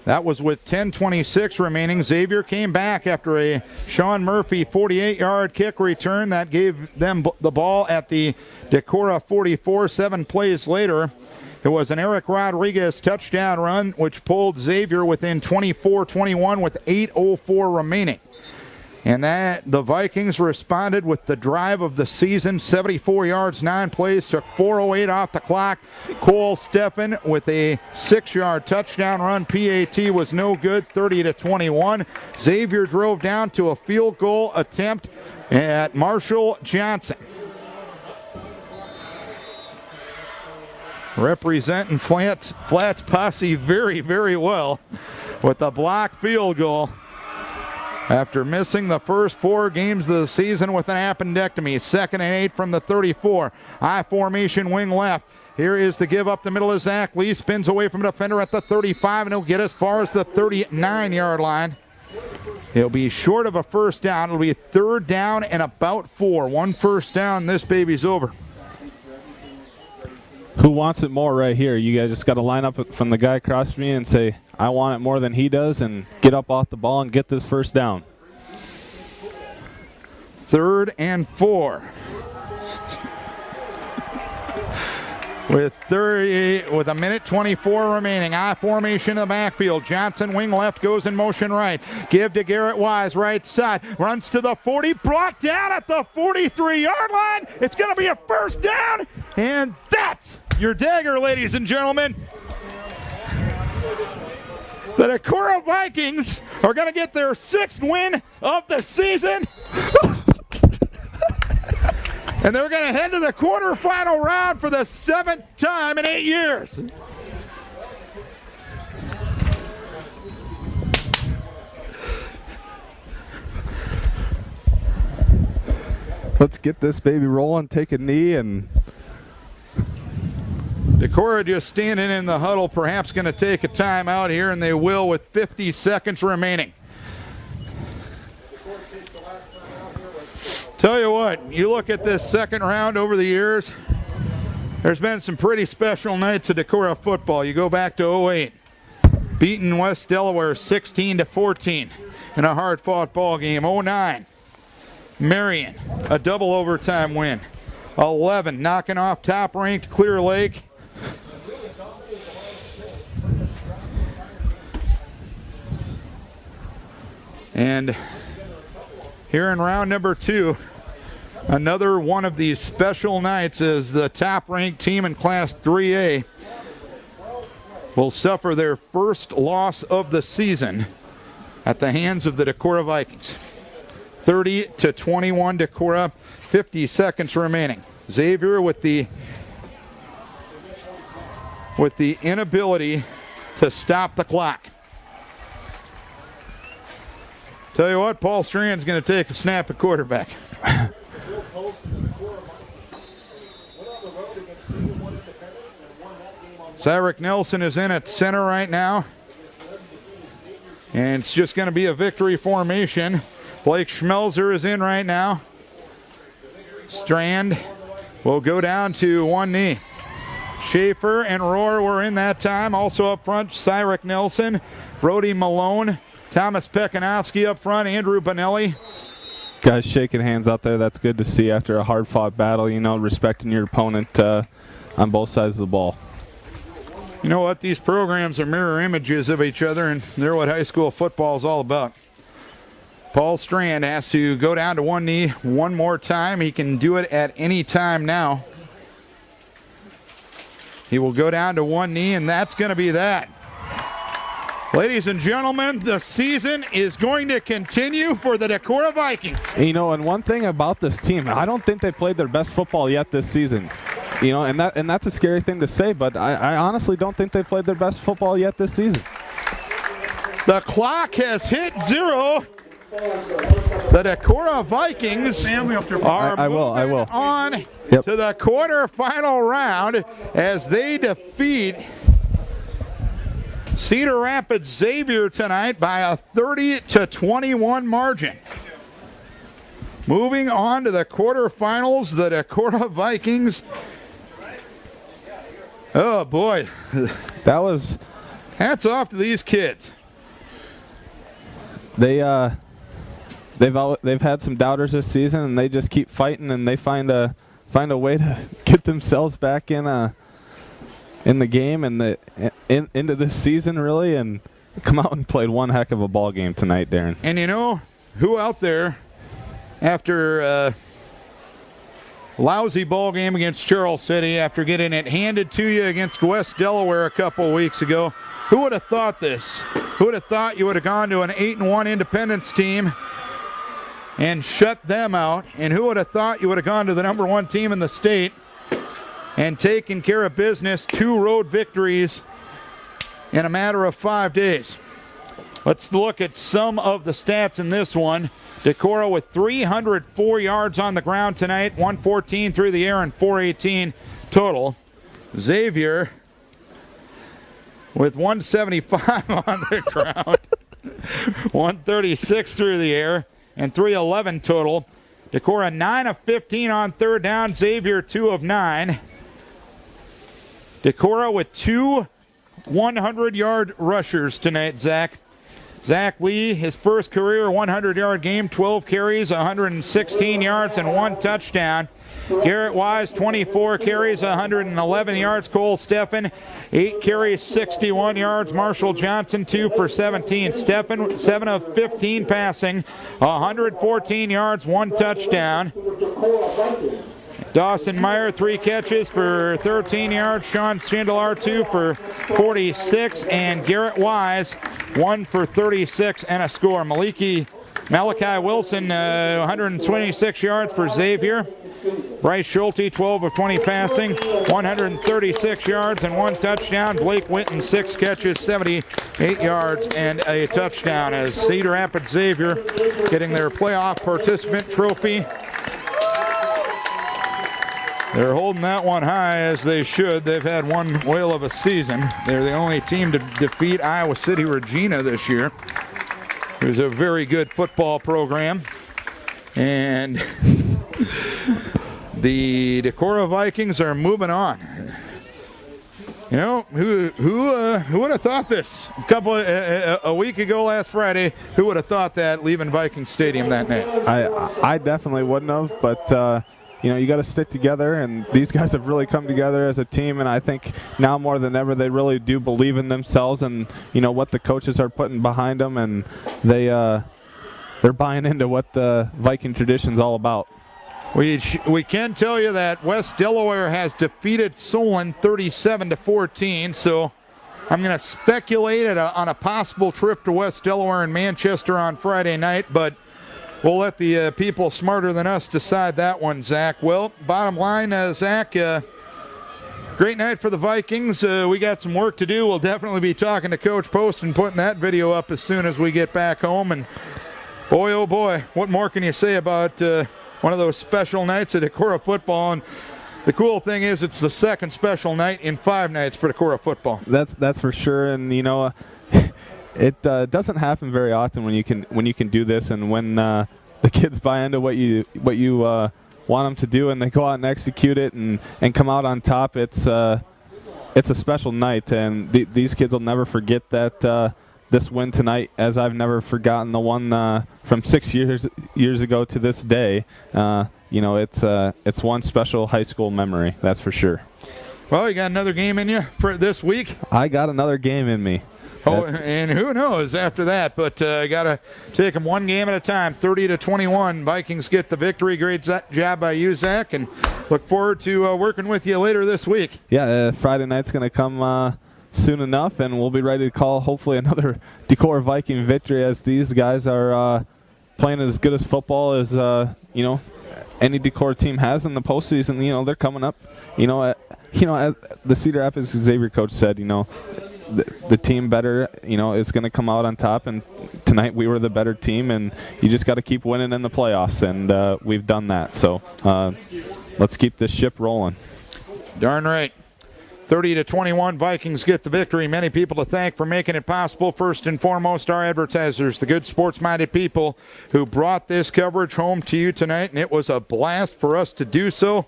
That was with 10:26 remaining. Xavier came back after a Sean Murphy 48-yard kick return that gave them the ball at the Decorah 44. 7 plays later, it was an Eric Rodriguez touchdown run, which pulled Xavier within 24-21 with 8:04 remaining. And that the Vikings responded with the drive of the season, 74 yards, 9 plays, took 4:08 off the clock. Cole Steffen with a 6-yard touchdown run. PAT was no good, 30-21. Xavier drove down to a field goal attempt at Marshall Johnson. representing Flats Posse very, very well with a block field goal after missing the first 4 games of the season with an appendectomy. 2nd and 8 from the 34. I formation wing left. Here is the give up the middle of Zach Lee. Spins away from a defender at the 35, and he'll get as far as the 39-yard line. He'll be short of a first down. It'll be 3rd down and about 4. 1 first down, this baby's over. Who wants it more right here? You guys just got to line up from the guy across from me and say, I want it more than he does, and get up off the ball and get this first down. 3rd and 4. With 1:24 remaining. I formation in the backfield. Johnson wing left, goes in motion right. Give to Garrett Wise, right side. Runs to the 40, brought down at the 43-yard line. It's going to be a first down, and that's your dagger, ladies and gentlemen. The Decorah Vikings are going to get their 6th win of the season. And they're going to head to the quarterfinal round for the 7th time in 8 years. Let's get this baby rolling, take a knee, and Decorah just standing in the huddle, perhaps going to take a timeout here, and they will with 50 seconds remaining. Tell you what, you look at this second round over the years, there's been some pretty special nights of Decorah football. You go back to 08, beating West Delaware 16-14 in a hard-fought ball game. 09, Marion, a double overtime win. 11, knocking off top-ranked Clear Lake. And here in round number 2, another one of these special nights as the top-ranked team in Class 3A will suffer their first loss of the season at the hands of the Decorah Vikings. 30-21 Decorah, 50 seconds remaining. Xavier with the inability to stop the clock. Tell you what, Paul Strand's going to take a snap at quarterback. Cyrus Nelson is in at center right now. And it's just going to be a victory formation. Blake Schmelzer is in right now. Strand will go down to one knee. Schaefer and Rohr were in that time. Also up front, Cyrus Nelson, Brody Malone, Thomas Pekanowski up front, Andrew Bonelli. Guys shaking hands out there. That's good to see after a hard-fought battle, you know, respecting your opponent on both sides of the ball. You know what? These programs are mirror images of each other, and they're what high school football is all about. Paul Strand has to go down to one knee one more time. He can do it at any time now. He will go down to one knee, and that's going to be that. Ladies and gentlemen, the season is going to continue for the Decorah Vikings. You know, and one thing about this team, I don't think they played their best football yet this season. You know, and that's a scary thing to say, but I honestly don't think they played their best football yet this season. The clock has hit 0. The Decorah Vikings are moving on to the quarterfinal round as they defeat Cedar Rapids Xavier tonight by a 30-21 margin. Moving on to the quarterfinals, the Decorah Vikings. Oh boy, that was. Hats off to these kids. They've had some doubters this season, and they just keep fighting, and they find a way to get themselves back in the game and into this season, really, and come out and played one heck of a ball game tonight, Darren. And you know who out there, after a lousy ball game against Charles City, after getting it handed to you against West Delaware a couple weeks ago, who would have thought this? Who would have thought you would have gone to an 8-1 Independence team and shut them out? And who would have thought you would have gone to the #1 team in the state and taking care of business. 2 road victories in a matter of 5 days. Let's look at some of the stats in this one. Decorah with 304 yards on the ground tonight, 114 through the air and 418 total. Xavier with 175 on the ground, 136 through the air and 311 total. Decorah 9 of 15 on third down, Xavier 2 of 9. Decorah with 2 100-yard rushers tonight, Zach. Zach Lee, his first career 100-yard game, 12 carries, 116 yards, and 1 touchdown. Garrett Wise, 24 carries, 111 yards. Cole Steffen, 8 carries, 61 yards. Marshall Johnson, 2 for 17. Steffen, 7 of 15 passing, 114 yards, 1 touchdown. Dawson Meyer, 3 catches for 13 yards. Sean Schindelar, 2 for 46. And Garrett Wise, 1 for 36 and a score. Malachi Wilson, 126 yards for Xavier. Bryce Schulte, 12 of 20 passing, 136 yards and 1 touchdown. Blake Winton, 6 catches, 78 yards and a touchdown, as Cedar Rapids Xavier getting their playoff participant trophy. They're holding that one high, as they should. They've had one whale of a season. They're the only team to defeat Iowa City Regina this year, who's a very good football program. And the Decorah Vikings are moving on. You know, who would have thought this? A week ago last Friday, who would have thought that leaving Viking Stadium that night? I definitely wouldn't have, but you got to stick together, and these guys have really come together as a team, and I think now more than ever they really do believe in themselves and what the coaches are putting behind them, and they're buying into what the Viking tradition's all about. We can tell you that West Delaware has defeated Solon 37-14, so I'm going to speculate on a possible trip to West Delaware and Manchester on Friday night, but we'll let the people smarter than us decide that one, Zach. Well, bottom line, Zach, great night for the Vikings. We got some work to do. We'll definitely be talking to Coach Post and putting that video up as soon as we get back home. And boy, oh boy, what more can you say about one of those special nights at Decorah football? And the cool thing is it's the second special night in 5 nights for Decorah football. That's for sure. And, it doesn't happen very often when you can do this, and when the kids buy into what you want them to do, and they go out and execute it and come out on top. It's a special night, and these kids will never forget that this win tonight, as I've never forgotten the one from 6 years ago to this day. It's one special high school memory, that's for sure. Well, you got another game in you for this week? I got another game in me. Oh, and who knows after that, but got to take them one game at a time. 30-21, Vikings get the victory. Great job by you, Zach, and look forward to working with you later this week. Yeah, Friday night's going to come soon enough, and we'll be ready to call hopefully another Decorah Viking victory, as these guys are playing as good as football as any Decorah team has in the postseason. They're coming up. As the Cedar Rapids Xavier coach said, the team better, is going to come out on top, and tonight we were the better team, and you just got to keep winning in the playoffs, and we've done that. So let's keep this ship rolling. Darn right. 30-21, Vikings get the victory. Many people to thank for making it possible. First and foremost, our advertisers, the good sports-minded people who brought this coverage home to you tonight, and it was a blast for us to do so.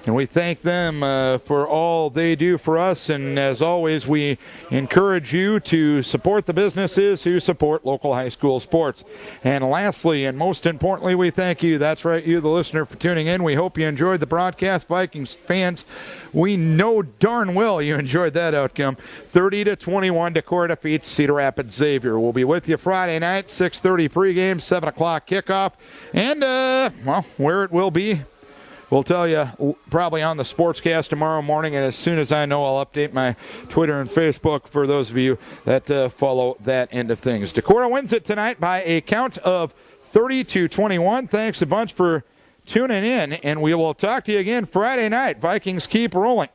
And we thank them for all they do for us. And as always, we encourage you to support the businesses who support local high school sports. And lastly, and most importantly, we thank you. That's right, you, the listener, for tuning in. We hope you enjoyed the broadcast. Vikings fans, we know darn well you enjoyed that outcome. 30-21, Decorah defeats Cedar Rapids Xavier. We'll be with you Friday night, 6:30 pregame, 7 o'clock kickoff. And, where it will be, we'll tell you probably on the Sportscast tomorrow morning, and as soon as I know, I'll update my Twitter and Facebook for those of you that follow that end of things. Decorah wins it tonight by a count of 30-21. Thanks a bunch for tuning in, and we will talk to you again Friday night. Vikings keep rolling.